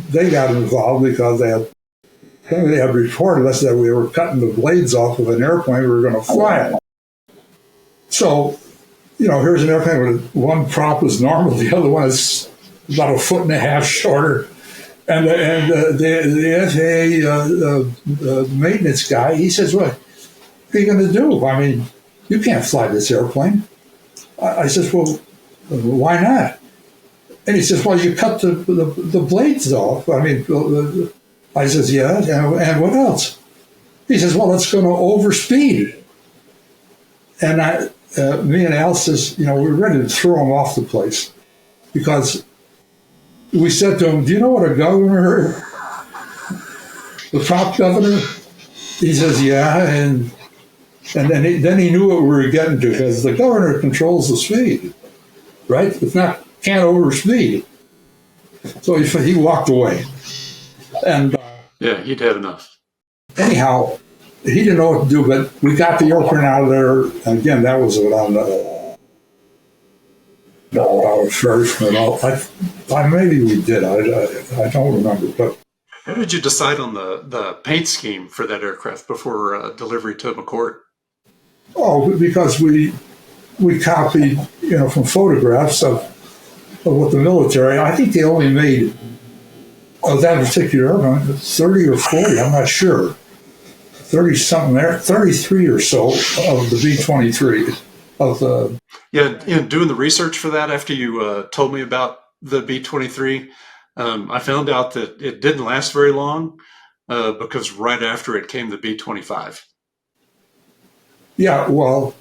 they got involved because they had reported us that we were cutting the blades off of an airplane we were going to fly it. So, here's an airplane with one prop is normal, the other one is about a foot and a half shorter, and the FAA maintenance guy, he says, "What are you going to do? I mean, you can't fly this airplane." I says, "Well, why not?" And he says, "Well, you cut the blades off." I mean, I says, "Yeah, and what else?" He says, "Well, it's going to overspeed." And me and Al says, we were ready to throw him off the place because we said to him, "Do you know what a governor, the prop governor?" He says, "Yeah." And And then he knew what we were getting to because the governor controls the speed, right? If not, can't overspeed. So he walked away. And yeah, he'd had enough. Anyhow, he didn't know what to do, but we got the airplane out of there. And again, that was around first. Maybe we did. I don't remember. But how did you decide on the paint scheme for that aircraft before delivery to McCord? Oh, because we copied, from photographs of what the military. I think they only made of that particular airplane 30 or 40. I'm not sure. 30 something there, 33 or so of the B-23 of the. Yeah, in doing the research for that, after you told me about the B-23, I found out that it didn't last very long because right after it came the B-25. Yeah, well,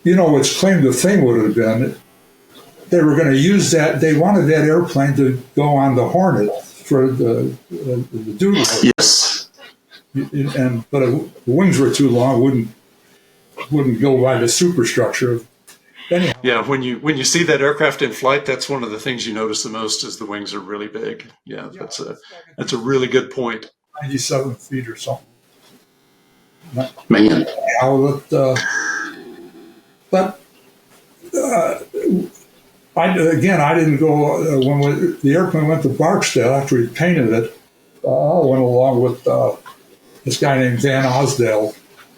what's claimed the thing would have been, they were going to use that, they wanted that airplane to go on the Hornet for the duty. Yes. But the wings were too long, wouldn't go by the superstructure. Anyhow. Yeah, when you see that aircraft in flight, that's one of the things you notice the most is the wings are really big. Yeah, that's a really good point. 97 feet or something. Man. I didn't go when the airplane went to Barksdale after we painted it. I went along with this guy named Van Osdale.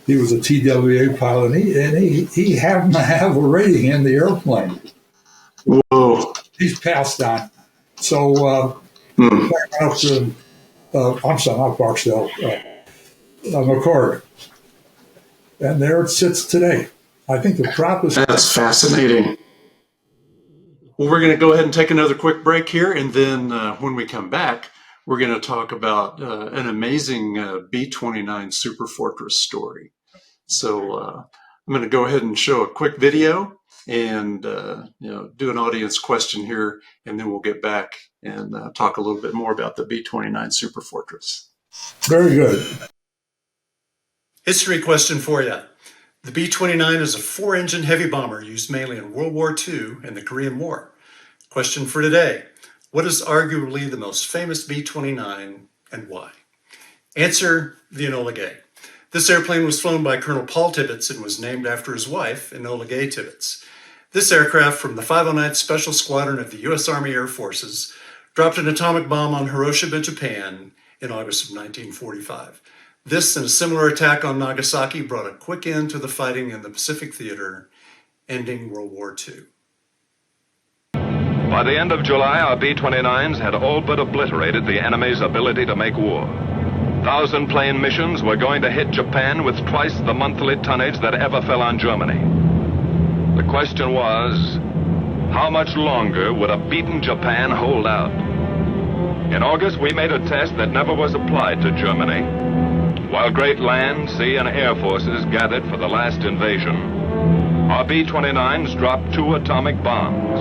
He was a TWA pilot, and he happened to have a rating in the airplane. Whoa! He's passed on. So I went up to I'm sorry, not Barksdale, McCord, and there it sits today. I think the prop is. That's fascinating. Well, we're going to go ahead and take another quick break here, and then when we come back, we're going to talk about an amazing B-29 Super Fortress story. So I'm going to go ahead and show a quick video and do an audience question here, and then we'll get back and talk a little bit more about the B-29 Super Fortress. Very good. History question for you. The B-29 is a 4-engine heavy bomber used mainly in World War II and the Korean War. Question for today. What is arguably the most famous B-29 and why? Answer, the Enola Gay. This airplane was flown by Colonel Paul Tibbets and was named after his wife, Enola Gay Tibbets. This aircraft from the 509th Special Squadron of the U.S. Army Air Forces dropped an atomic bomb on Hiroshima, Japan in August of 1945. This and a similar attack on Nagasaki brought a quick end to the fighting in the Pacific Theater, ending World War II. By the end of July, our B-29s had all but obliterated the enemy's ability to make war. 1,000-plane missions were going to hit Japan with twice the monthly tonnage that ever fell on Germany. The question was, how much longer would a beaten Japan hold out? In August, we made a test that never was applied to Germany. While great land, sea, and air forces gathered for the last invasion, our B-29s dropped 2 atomic bombs.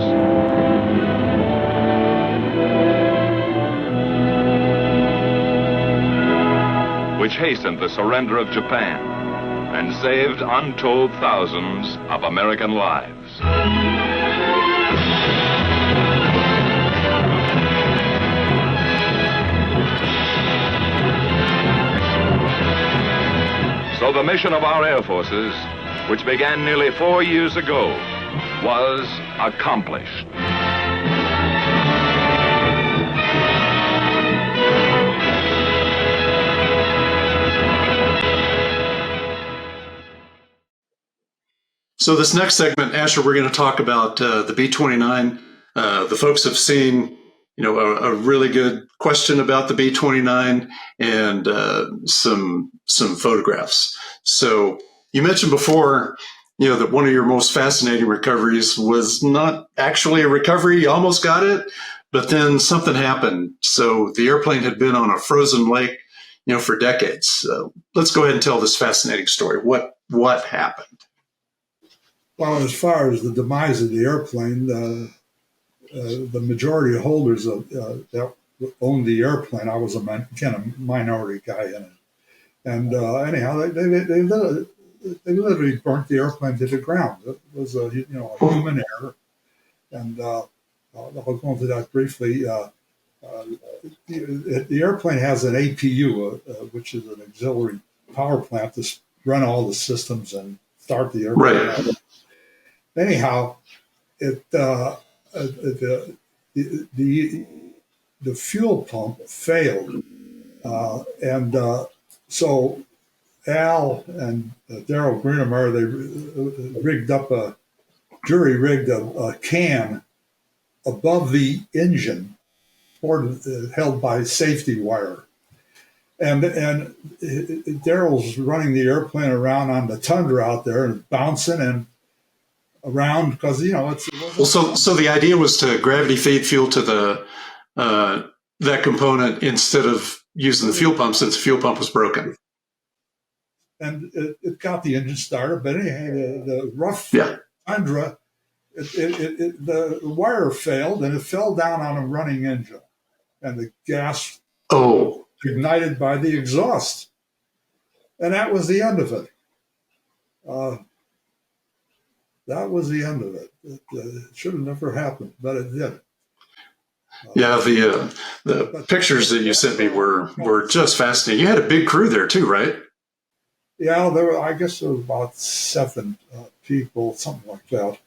Which hastened the surrender of Japan and saved untold thousands of American lives. So the mission of our air forces, which began nearly 4 years ago, was accomplished. So this next segment, Asher, we're going to talk about the B-29. The folks have seen, a really good question about the B-29 and some photographs. So you mentioned before, that one of your most fascinating recoveries was not actually a recovery. You almost got it, but then something happened. So the airplane had been on a frozen lake, for decades. So let's go ahead and tell this fascinating story. What happened? Well, as far as the demise of the airplane, the majority of holders that owned the airplane, I was a minority guy in it. And anyhow, they literally burnt the airplane to the ground. It was a human error, and I'll go into that briefly. The airplane has an APU, which is an auxiliary power plant to run all the systems and start the airplane. Right. Anyhow, the fuel pump failed, and so Al and Daryl Greenemeyer, they jury-rigged a can above the engine, held by safety wire. And Daryl's running the airplane around on the tundra out there and bouncing and around because, so the idea was to gravity feed fuel to the that component instead of using the fuel pump since the fuel pump was broken. And it got the engine started, but anyway, the rough tundra, the wire failed and it fell down on a running engine, and the gas ignited by the exhaust, and that was the end of it. That was the end of it. It should have never happened, but it did. The pictures that you sent me were just fascinating. You had a big crew there too, right? Yeah, I guess there was about 7 people, something like that.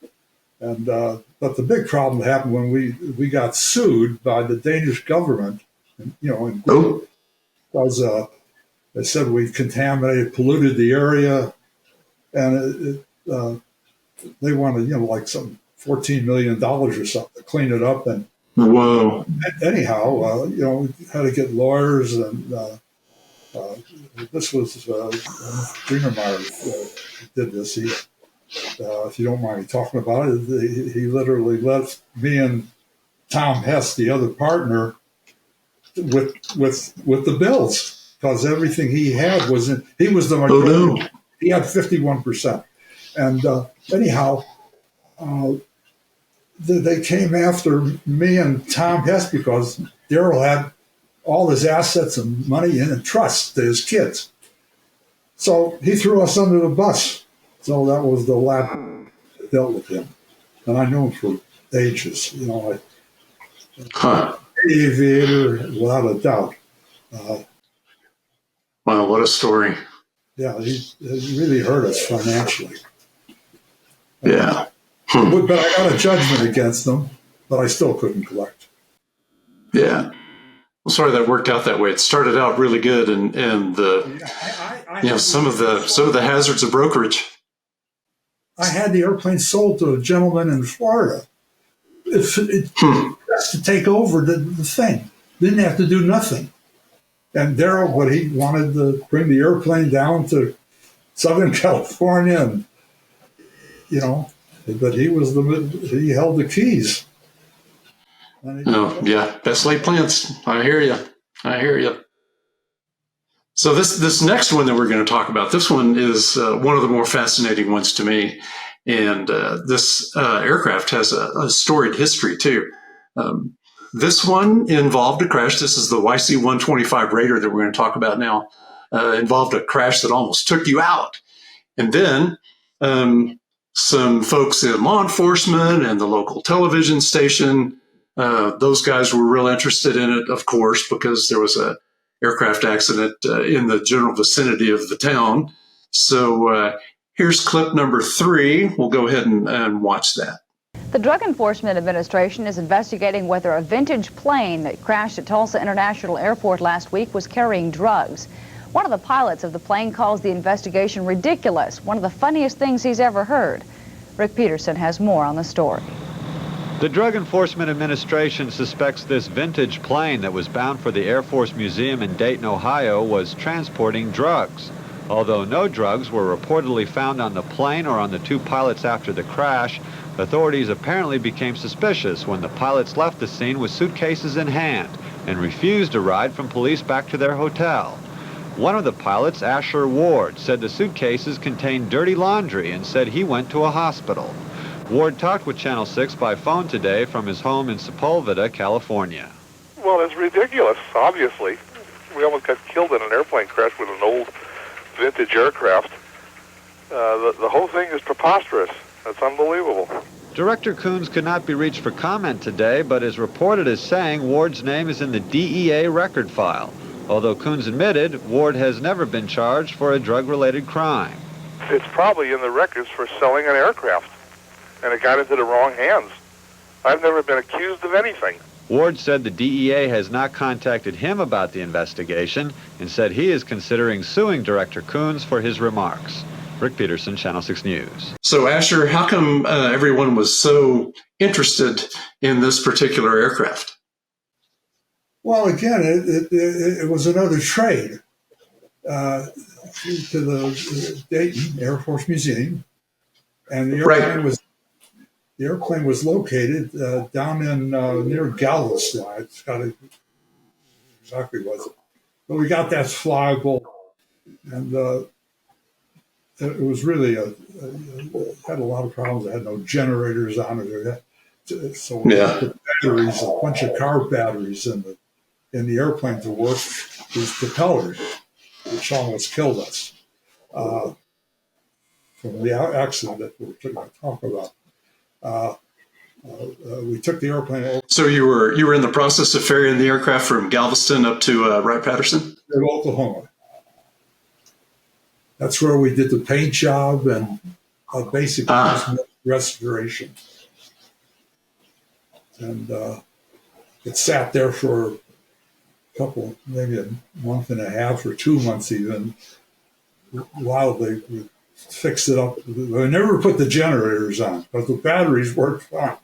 And but the big problem happened when we got sued by the Danish government, because they said we contaminated, polluted the area, and they wanted like some $14 million or something to clean it up. And whoa! Anyhow, we had to get lawyers, and this was Greenemeyer did this. He, if you don't mind me talking about it, he literally left me and Tom Hess, the other partner, with the bills, because everything he had he was the majority. He had 51%. And anyhow, they came after me and Tom Hess because Daryl had all his assets and money in trust to his kids. So he threw us under the bus. So that was the last that dealt with him. And I knew him for ages, aviator, without a doubt. Wow, what a story. Yeah, he really hurt us financially. Yeah. But I got a judgment against them, but I still couldn't collect. Yeah. Well, sorry that worked out that way. It started out really good, and some of the hazards of brokerage. I had the airplane sold to a gentleman in Florida. To take over the thing. Didn't have to do nothing. And Daryl, he wanted to bring the airplane down to Southern California, and but he held the keys. Best laid plans. I hear you. So this next one that we're going to talk about, this one is one of the more fascinating ones to me. And this aircraft has a storied history too. This one involved a crash. This is the YC-125 Raider that we're going to talk about now. Involved a crash that almost took you out. And then some folks in law enforcement and the local television station, those guys were real interested in it, of course, because there was a aircraft accident in the general vicinity of the town. So here's clip number 3. We'll go ahead and watch that. The Drug Enforcement Administration is investigating whether a vintage plane that crashed at Tulsa International Airport last week was carrying drugs. One of the pilots of the plane calls the investigation ridiculous, one of the funniest things he's ever heard. Rick Peterson has more on the story. The Drug Enforcement Administration suspects this vintage plane that was bound for the Air Force Museum in Dayton, Ohio, was transporting drugs. Although no drugs were reportedly found on the plane or on the 2 pilots after the crash, authorities apparently became suspicious when the pilots left the scene with suitcases in hand and refused a ride from police back to their hotel. One of the pilots, Ascher Ward, said the suitcases contained dirty laundry and said he went to a hospital. Ward talked with Channel 6 by phone today from his home in Sepulveda, California. Well, it's ridiculous, obviously. We almost got killed in an airplane crash with an old vintage aircraft. The whole thing is preposterous. That's unbelievable. Director Coons could not be reached for comment today, but is reported as saying Ward's name is in the DEA record file. Although Coons admitted Ward has never been charged for a drug-related crime. It's probably in the records for selling an aircraft, and it got into the wrong hands. I've never been accused of anything. Ward said the DEA has not contacted him about the investigation and said he is considering suing Director Coons for his remarks. Rick Peterson, Channel 6 News. So, Ascher, how come everyone was so interested in this particular aircraft? Well, again, it was another trade to the Dayton Air Force Museum, and the airplane was located down in near Galveston. It's got exactly was it, but we got that flyable, and it was really had a lot of problems. It had no generators on it. So we put batteries, a bunch of car batteries in the airplane to work these propellers, which almost killed us from the accident that we're going to talk about. We took the airplane over. So you were in the process of ferrying the aircraft from Galveston up to Wright-Patterson? In Oklahoma. That's where we did the paint job and basic restoration. And it sat there for a couple, maybe a month and a half or 2 months even, while they fixed it up. They never put the generators on, but the batteries worked fine.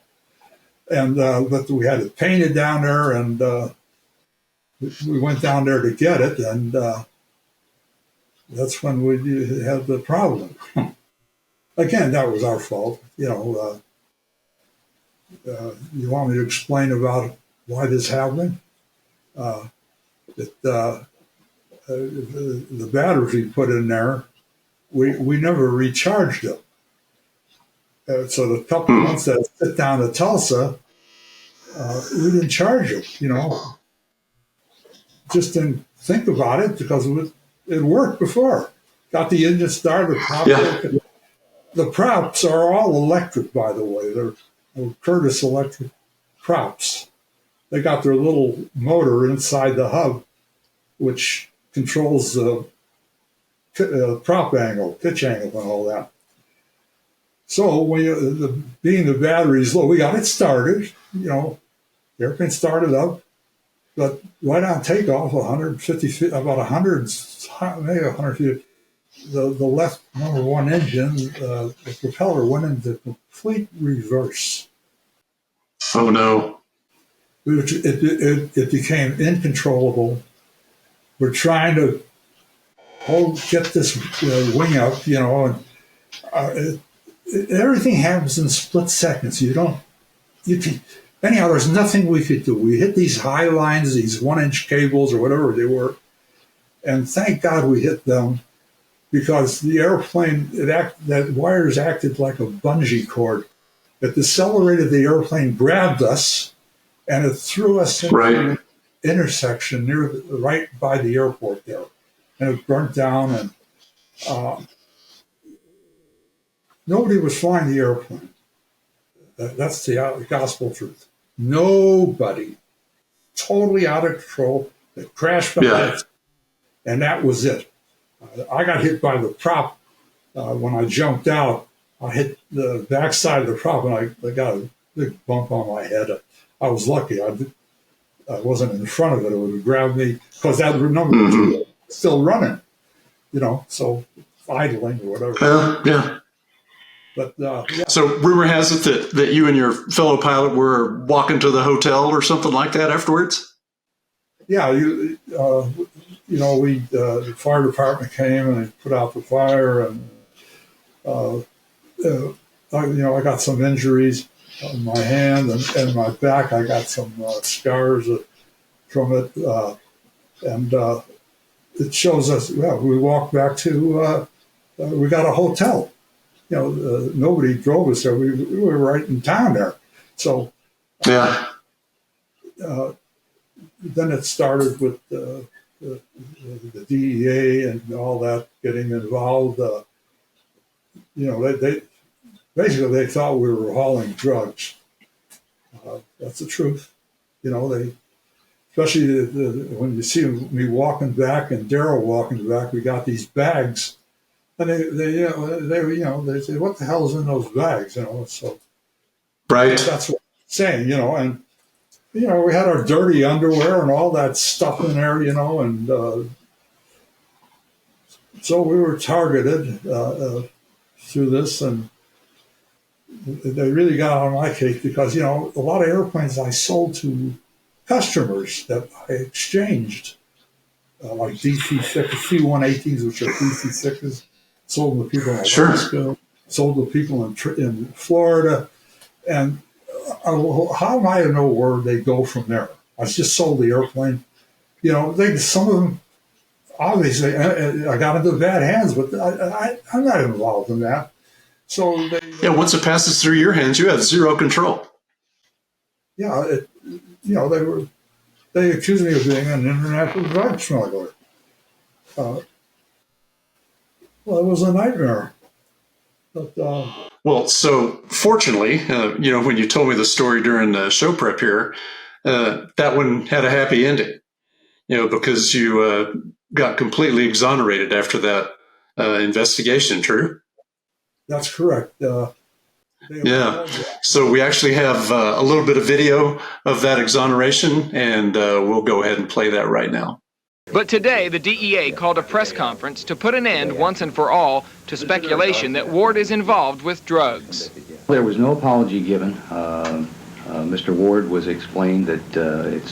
And but we had it painted down there, and we went down there to get it, and that's when we had the problem. Again, that was our fault. You want me to explain about why this happened? The batteries we put in there, we never recharged them. So the couple of months that I sit down to Tulsa, we didn't charge them, Just didn't think about it because it worked before. Got the engine started. The props are all electric, by the way. They're Curtiss electric props. They got their little motor inside the hub, which controls the prop angle, pitch angle, and all that. So being the battery's low, we got it started. The airplane started up, but right on takeoff, 150 feet, about 100, maybe 100 feet, the left number one engine, the propeller went into complete reverse. Oh no! It became incontrollable. We're trying to get this wing up, and everything happens in split seconds. Anyhow, there's nothing we could do. We hit these high lines, these 1-inch cables or whatever they were, and thank God we hit them, because the airplane, that wires acted like a bungee cord. It decelerated the airplane, grabbed us, and it threw us into an intersection right by the airport there. And it burnt down, and nobody was flying the airplane. That's the gospel truth. Nobody. Totally out of control. It crashed by it, and that was it. I got hit by the prop when I jumped out. I hit the backside of the prop, and I got a big bump on my head. I was lucky. I wasn't in front of it. It would have grabbed me, because that number was still running, so idling or whatever. But So rumor has it that you and your fellow pilot were walking to the hotel or something like that afterwards? Yeah, the fire department came and they put out the fire, and I got some injuries on my hand and my back. I got some scars from it, and it shows us. We walked back to. We got a hotel. Nobody drove us there. We were right in town there. So then it started with the DEA and all that getting involved. They basically they thought we were hauling drugs. That's the truth. They, especially when you see me walking back and Daryl walking back, we got these bags, and they say, "What the hell's in those bags?" So right. That's what I'm saying. And we had our dirty underwear and all that stuff in there, and so we were targeted through this, and they really got on my case because, a lot of airplanes I sold to customers that I exchanged, like DC-6, C-118s, which are DC-6s, sold to people in Alaska, sold to people in Florida, and how am I to know where they go from there? I just sold the airplane. Some of them, obviously, I got into bad hands, but I'm not involved in that. So once it passes through your hands, you have zero control. Yeah, they accused me of being an international drug smuggler. Well, it was a nightmare. But well, so fortunately, when you told me the story during the show prep here, that one had a happy ending. Because you got completely exonerated after that investigation. True. That's correct. Yeah. So we actually have a little bit of video of that exoneration, and we'll go ahead and play that right now. But today, the DEA called a press conference to put an end once and for all to speculation that Ward is involved with drugs. There was no apology given. Mr. Ward was explained that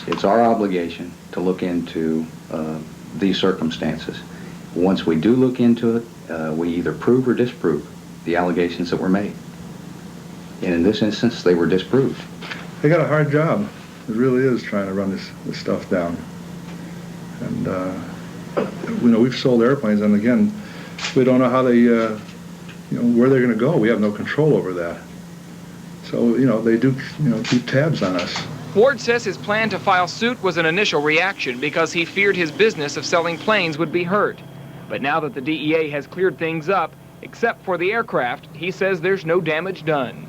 it's our obligation to look into these circumstances. Once we do look into it, we either prove or disprove the allegations that were made. And in this instance, they were disproved. They got a hard job. It really is trying to run this stuff down. And, we've sold airplanes, and again, we don't know how they, where they're going to go. We have no control over that. So, they do, keep tabs on us. Ward says his plan to file suit was an initial reaction because he feared his business of selling planes would be hurt. But now that the DEA has cleared things up, except for the aircraft, he says there's no damage done.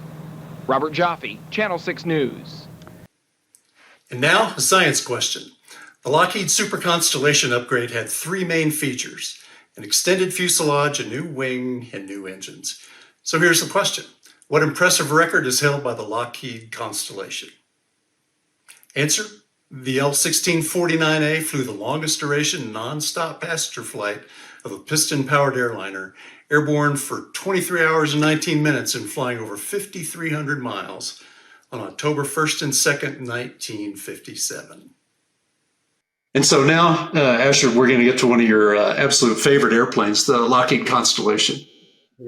Robert Joffe, Channel 6 News. And now, a science question. The Lockheed Super Constellation upgrade had three main features: an extended fuselage, a new wing, and new engines. So here's the question. What impressive record is held by the Lockheed Constellation? Answer, the L-1649A flew the longest duration non-stop passenger flight of a piston-powered airliner, airborne for 23 hours and 19 minutes and flying over 5,300 miles on October 1st and 2nd, 1957. And so now, Asher, we're going to get to one of your absolute favorite airplanes, the Lockheed Constellation.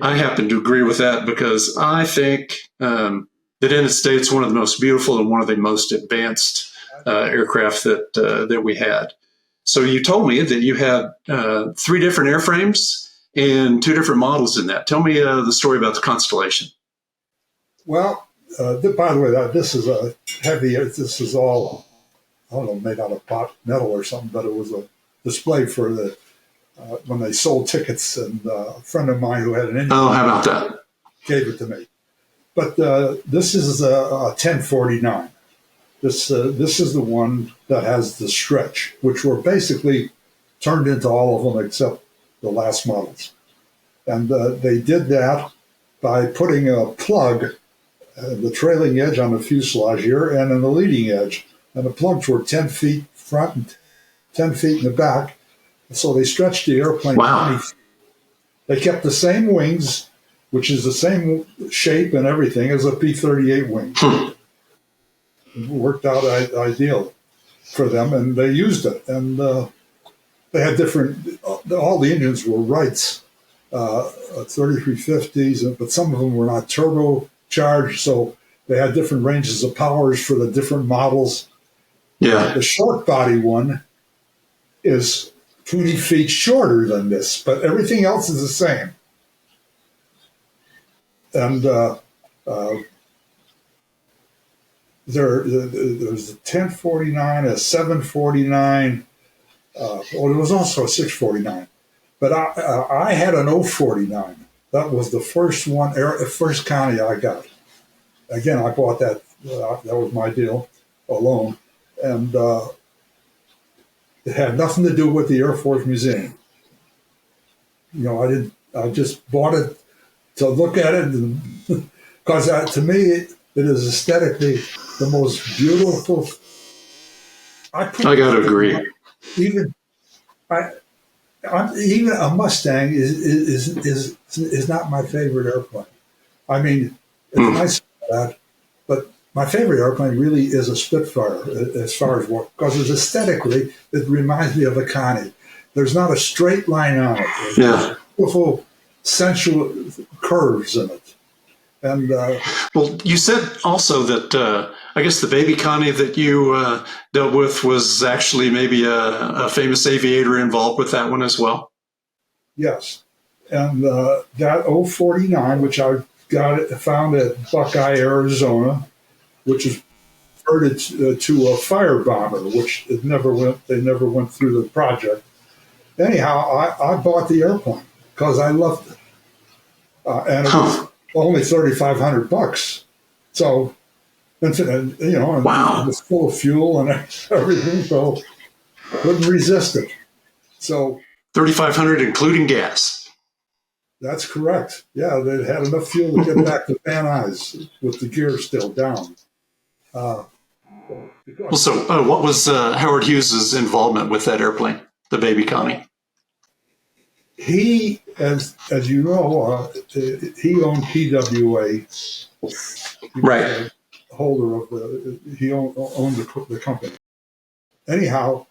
I happen to agree with that because I think that in the States, one of the most beautiful and one of the most advanced aircraft that we had. So you told me that you had three different airframes and two different models in that. Tell me the story about the Constellation. Well, by the way, this is a heavy. This is all, I don't know, made out of pot metal or something, but it was a display for the when they sold tickets, and a friend of mine who had an engine. Oh, how about that? Gave it to me. But this is a 1049. This is the one that has the stretch, which were basically turned into all of them except the last models. And they did that by putting a plug, the trailing edge on the fuselage here and in the leading edge. And the plugs were 10 feet front and 10 feet in the back. So they stretched the airplane 20 feet. They kept the same wings, which is the same shape and everything as a P-38 wing. It worked out ideal for them, and they used it. And they had different, all the engines were Wrights, 3350s, but some of them were not turbocharged, so they had different ranges of powers for the different models. Yeah. The short body one is 20 feet shorter than this, but everything else is the same. And there's a 1049, a 749, Well, there was also a 649, but I had an 049. That was the first one, first Connie I got. Again, I bought that. That was my deal, alone, and it had nothing to do with the Air Force Museum. You know, I just bought it to look at it, because to me, it is aesthetically the most beautiful. I got to agree. Even even a Mustang is not my favorite airplane. I mean, it's nice for that, but my favorite airplane really is a Spitfire, as far as what, because it's aesthetically, it reminds me of a Connie. There's not a straight line on it. There's beautiful, sensual curves in it. And well, you said also that I guess the baby Connie that you dealt with was actually maybe a famous aviator involved with that one as well. Yes, and that 049, which I found at Buckeye, Arizona, which is converted to a fire bomber, which they never went through the project. Anyhow, I bought the airplane because I loved it, and it was only $3,500. So, and you know, and it was full of fuel and everything, so couldn't resist it. So $3,500 including gas. That's correct. Yeah, they had enough fuel to get back to Van Nuys with the gear still down. Well, so what was Howard Hughes's involvement with that airplane, the baby Connie? He, as you know, he owned PWA. Right. Holder of he owned the company. Anyhow,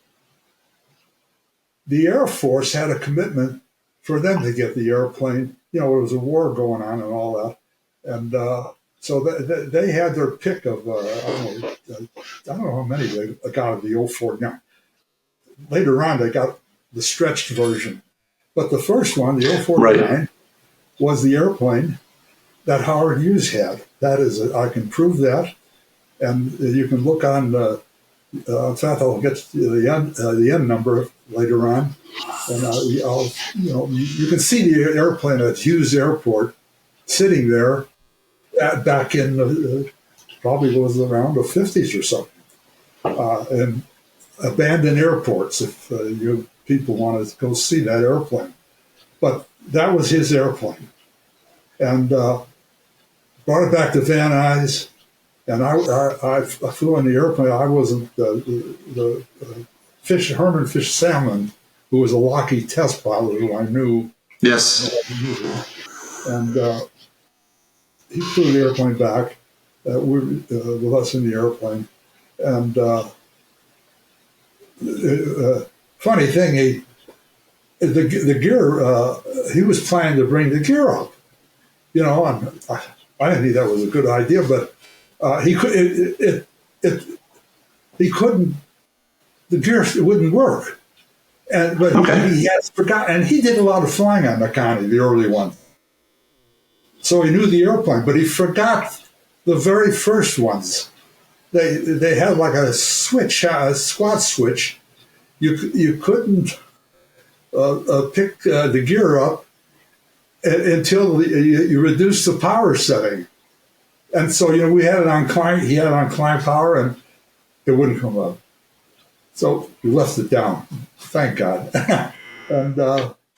the Air Force had a commitment for them to get the airplane. You know, there was a war going on and all that, and so they had their pick of I don't know how many they got of the 049. Later on, they got the stretched version, but the first one, the 049, was the airplane that Howard Hughes had. That is, I can prove that, and you can look on. In fact, I'll get the end number later on, and you can see the airplane at Hughes Airport sitting there back in probably was around the 50s or something, and abandoned airports. If you people want to go see that airplane, but that was his airplane, and brought it back to Van Nuys. And I flew in the airplane. I wasn't the Herman Fish Salmon, who was a Lockheed test pilot who I knew. Yes. And he flew the airplane back with us in the airplane. And funny thing, the gear, he was planning to bring the gear up. You know, and I didn't think that was a good idea, but he couldn't. The gear wouldn't work, but he had forgotten. And he did a lot of flying on the Connie, the early one. So he knew the airplane, but he forgot the very first ones. They had like a switch, a squat switch. You couldn't pick the gear up until you reduced the power setting. And so, we had it on climb. He had it on climb power, and it wouldn't come up. So we left it down. Thank God. And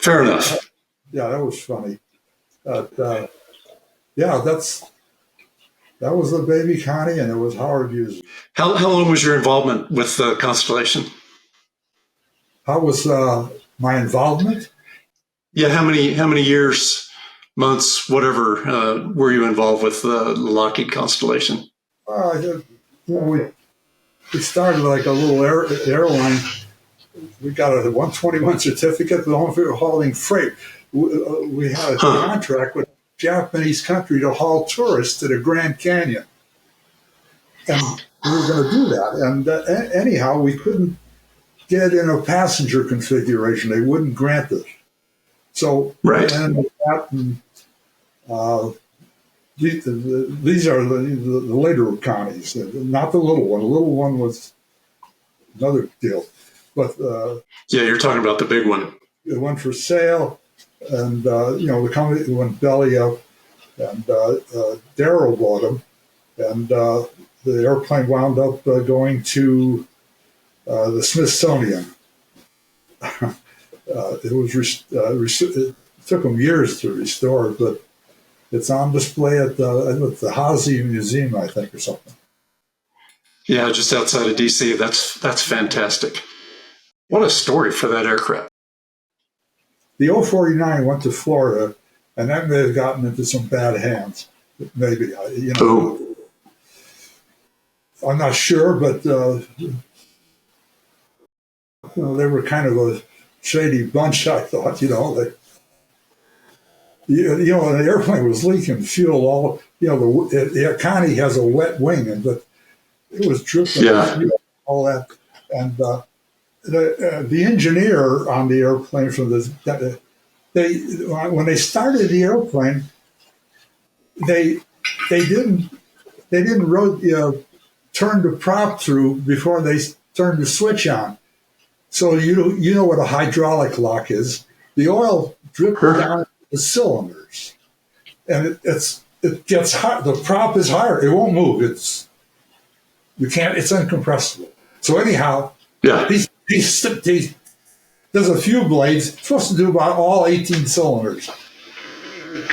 fair enough. Yeah, that was funny. That was the baby Connie, and it was Howard Hughes. How long was your involvement with Constellation? How was my involvement? Yeah, how many years? Months, whatever, were you involved with the Lockheed Constellation? We started like a little airline. We got a 121 certificate, but we were hauling freight. We had a contract with the Japanese country to haul tourists to the Grand Canyon. And we were going to do that. And anyhow, we couldn't get in a passenger configuration. They wouldn't grant it. So these are the later Connies, not the little one. The little one was another deal. but yeah, you're talking about the big one. it went for sale, and the company went belly up, and Darrell bought them, and the airplane wound up going to the Smithsonian. It took them years to restore it, but it's on display at the Hazy Museum, I think, or something. Yeah, just outside of DC. That's fantastic. What a story for that aircraft. The 049 went to Florida, and that may have gotten into some bad hands. Maybe, Ooh. I'm not sure, but they were kind of a shady bunch, I thought. The airplane was leaking fuel. All the Connie has a wet wing, but it was dripping. Yeah. All that, and the engineer on the airplane from when they started the airplane, they didn't turn the prop through before they turned the switch on. So you know what a hydraulic lock is. The oil dripped down the cylinders, and it gets hot. The prop is higher. It won't move. It's incompressible. So anyhow, yeah, there's a few blades. It's supposed to do about all 18 cylinders.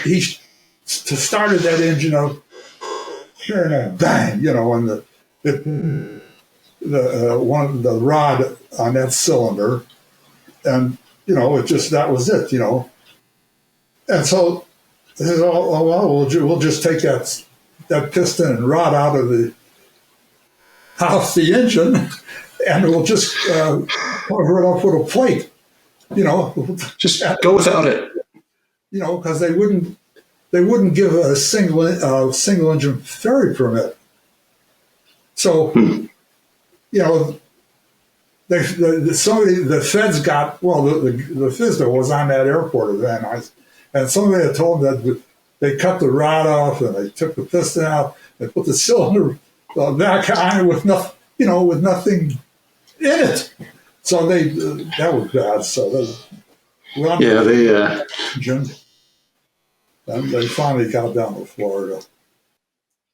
He started that engine up, and bang, and the rod on that cylinder, and that was it, and so they said, oh well, we'll just take that piston and rod out of the engine, and we'll just cover it up with a plate, just go without it, because they wouldn't give a single engine ferry permit. So, the feds got, the FISDA was on that airport event, and somebody had told them that they cut the rod off and they took the piston out, they put the cylinder back on with nothing in it. So that was bad. So they finally got down to Florida.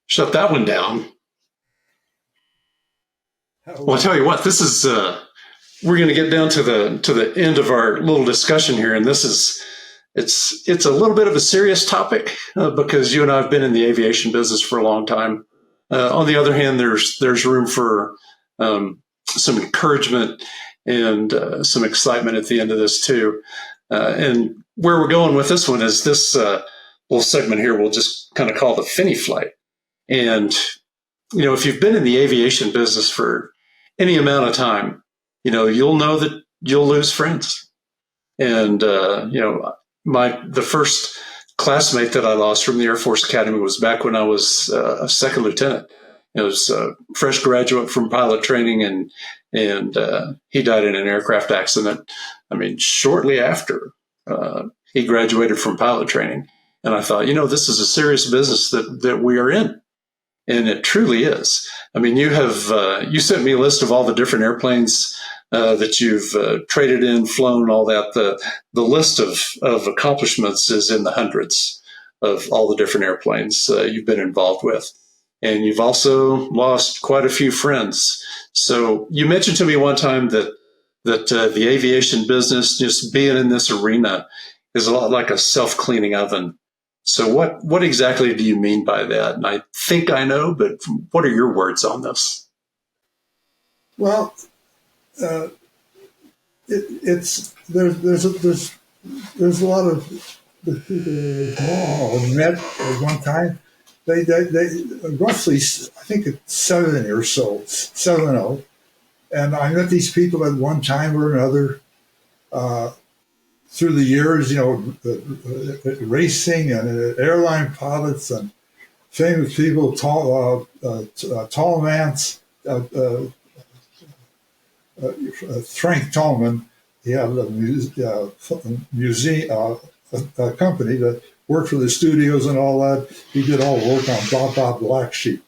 Shut that one down. Well, I'll tell you what, this is, we're going to get down to the end of our little discussion here. And it's a little bit of a serious topic because you and I have been in the aviation business for a long time. On the other hand, there's room for some encouragement and some excitement at the end of this too. And where we're going with this one is this little segment here we'll just kind of call the Finney flight. And, if you've been in the aviation business for any amount of time, you'll know that you'll lose friends. And, the first classmate that I lost from the Air Force Academy was back when I was a second lieutenant. It was a fresh graduate from pilot training, and he died in an aircraft accident. Shortly after he graduated from pilot training. And I thought, this is a serious business that we are in. And it truly is. You sent me a list of all the different airplanes that you've traded in, flown, all that. The list of accomplishments is in the hundreds of all the different airplanes you've been involved with. And you've also lost quite a few friends. So you mentioned to me one time that the aviation business, just being in this arena, is a lot like a self-cleaning oven. So what exactly do you mean by that? And I think I know, but what are your words on this? Well, there's a lot of people met at one time. They roughly, I think it's 7 or so, 7-0. And I met these people at one time or another through the years, racing and airline pilots and famous people, tall Mance, Frank Tallman. He had a museum, a company that worked for the studios and all that. He did all the work on Bob Black Sheep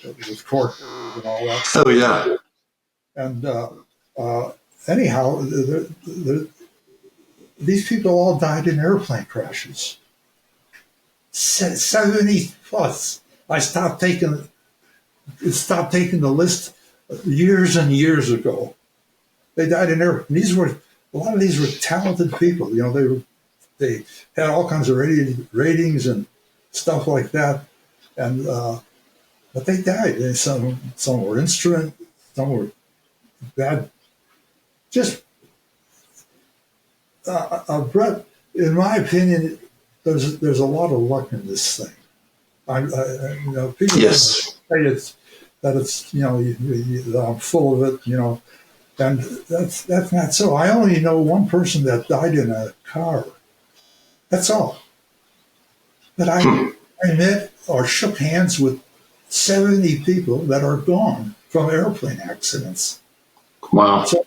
with cork and all that. Oh, yeah. And anyhow, these people all died in airplane crashes. 70 plus. I stopped taking the list years and years ago. They died in airplanes. A lot of these were talented people. You know, they had all kinds of ratings and stuff like that, and but they died. And some were instrument, some were bad. Just Brett, in my opinion, there's a lot of luck in this thing. You know, people Yes. say it's you know I'm full of it, you know, and that's not so. I only know one person that died in a car. That's all. But I met or shook hands with 70 people that are gone from airplane accidents. Wow. So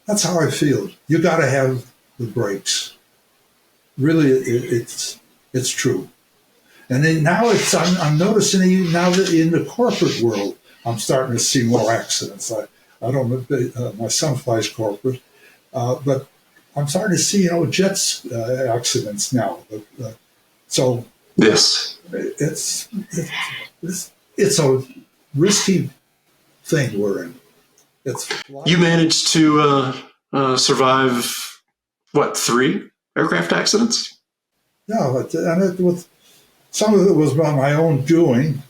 that's how I feel. You got to have the brakes. Really, it's true. And then now I'm noticing now that in the corporate world, I'm starting to see more accidents. I don't know, my son flies corporate, but I'm starting to see, you know, jets accidents now. So yes, it's a risky thing we're in. You managed to survive, what, 3 aircraft accidents? Yeah, with some of it was by my own doing,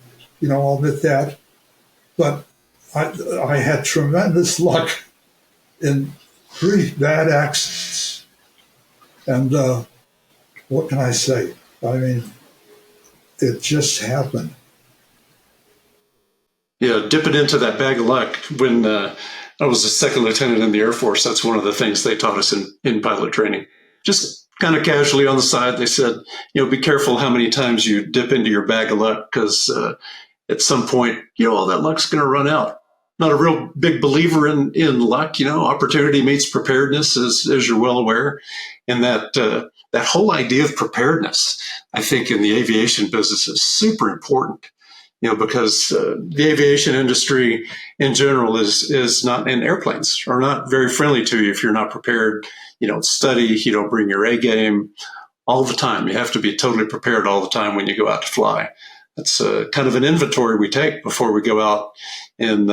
you know, I'll admit that. But I had tremendous luck in 3 bad accidents. And what can I say? I mean, it just happened. Yeah, dipping into that bag of luck. When I was a second lieutenant in the Air Force, that's one of the things they taught us in pilot training. Just kind of casually on the side, they said, you know, be careful how many times you dip into your bag of luck, because at some point, you know, all that luck's going to run out. Not a real big believer in luck. You know, opportunity meets preparedness, as you're well aware. And that whole idea of preparedness, I think, in the aviation business is super important. You know, because the aviation industry in general is not, and airplanes are not very friendly to you if you're not prepared. You don't study, you don't bring your A game all the time. You have to be totally prepared all the time when you go out to fly. That's kind of an inventory we take before we go out and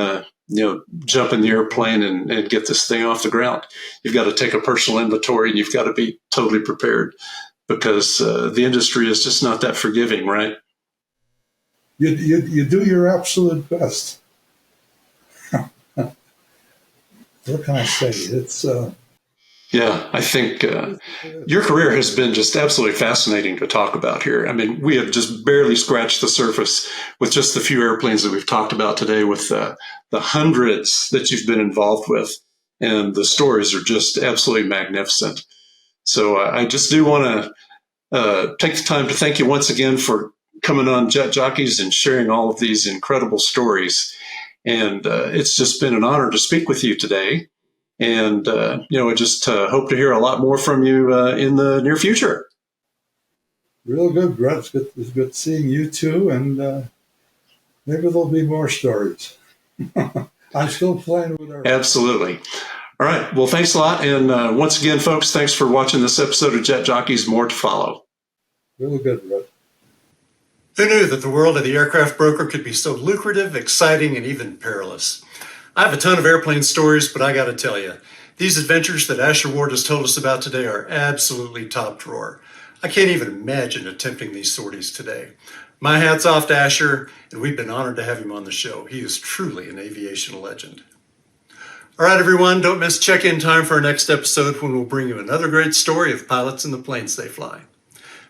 you know, jump in the airplane and get this thing off the ground. You've got to take a personal inventory, and you've got to be totally prepared, because the industry is just not that forgiving, right? You do your absolute best. What can I say? It's yeah, I think your career has been just absolutely fascinating to talk about here. I mean, we have just barely scratched the surface with just the few airplanes that we've talked about today, with the hundreds that you've been involved with, and the stories are just absolutely magnificent. So I just do want to take the time to thank you once again for coming on Jet Jockeys and sharing all of these incredible stories. And it's just been an honor to speak with you today. And, you know, I just hope to hear a lot more from you in the near future. Real good, Brett. It's good seeing you too. And maybe there'll be more stories. I'm still playing with her. Absolutely. All right. Well, thanks a lot. And once again, folks, thanks for watching this episode of Jet Jockeys. More to follow. Really good, Brett. Who knew that the world of the aircraft broker could be so lucrative, exciting, and even perilous? I have a ton of airplane stories, but I got to tell you, these adventures that Ascher Ward has told us about today are absolutely top drawer. I can't even imagine attempting these sorties today. My hat's off to Ascher, and we've been honored to have him on the show. He is truly an aviation legend. All right, everyone, don't miss check-in time for our next episode, when we'll bring you another great story of pilots and the planes they fly.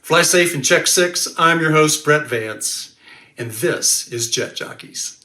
Fly safe and check 6. I'm your host, Brett Vance, and this is Jet Jockeys.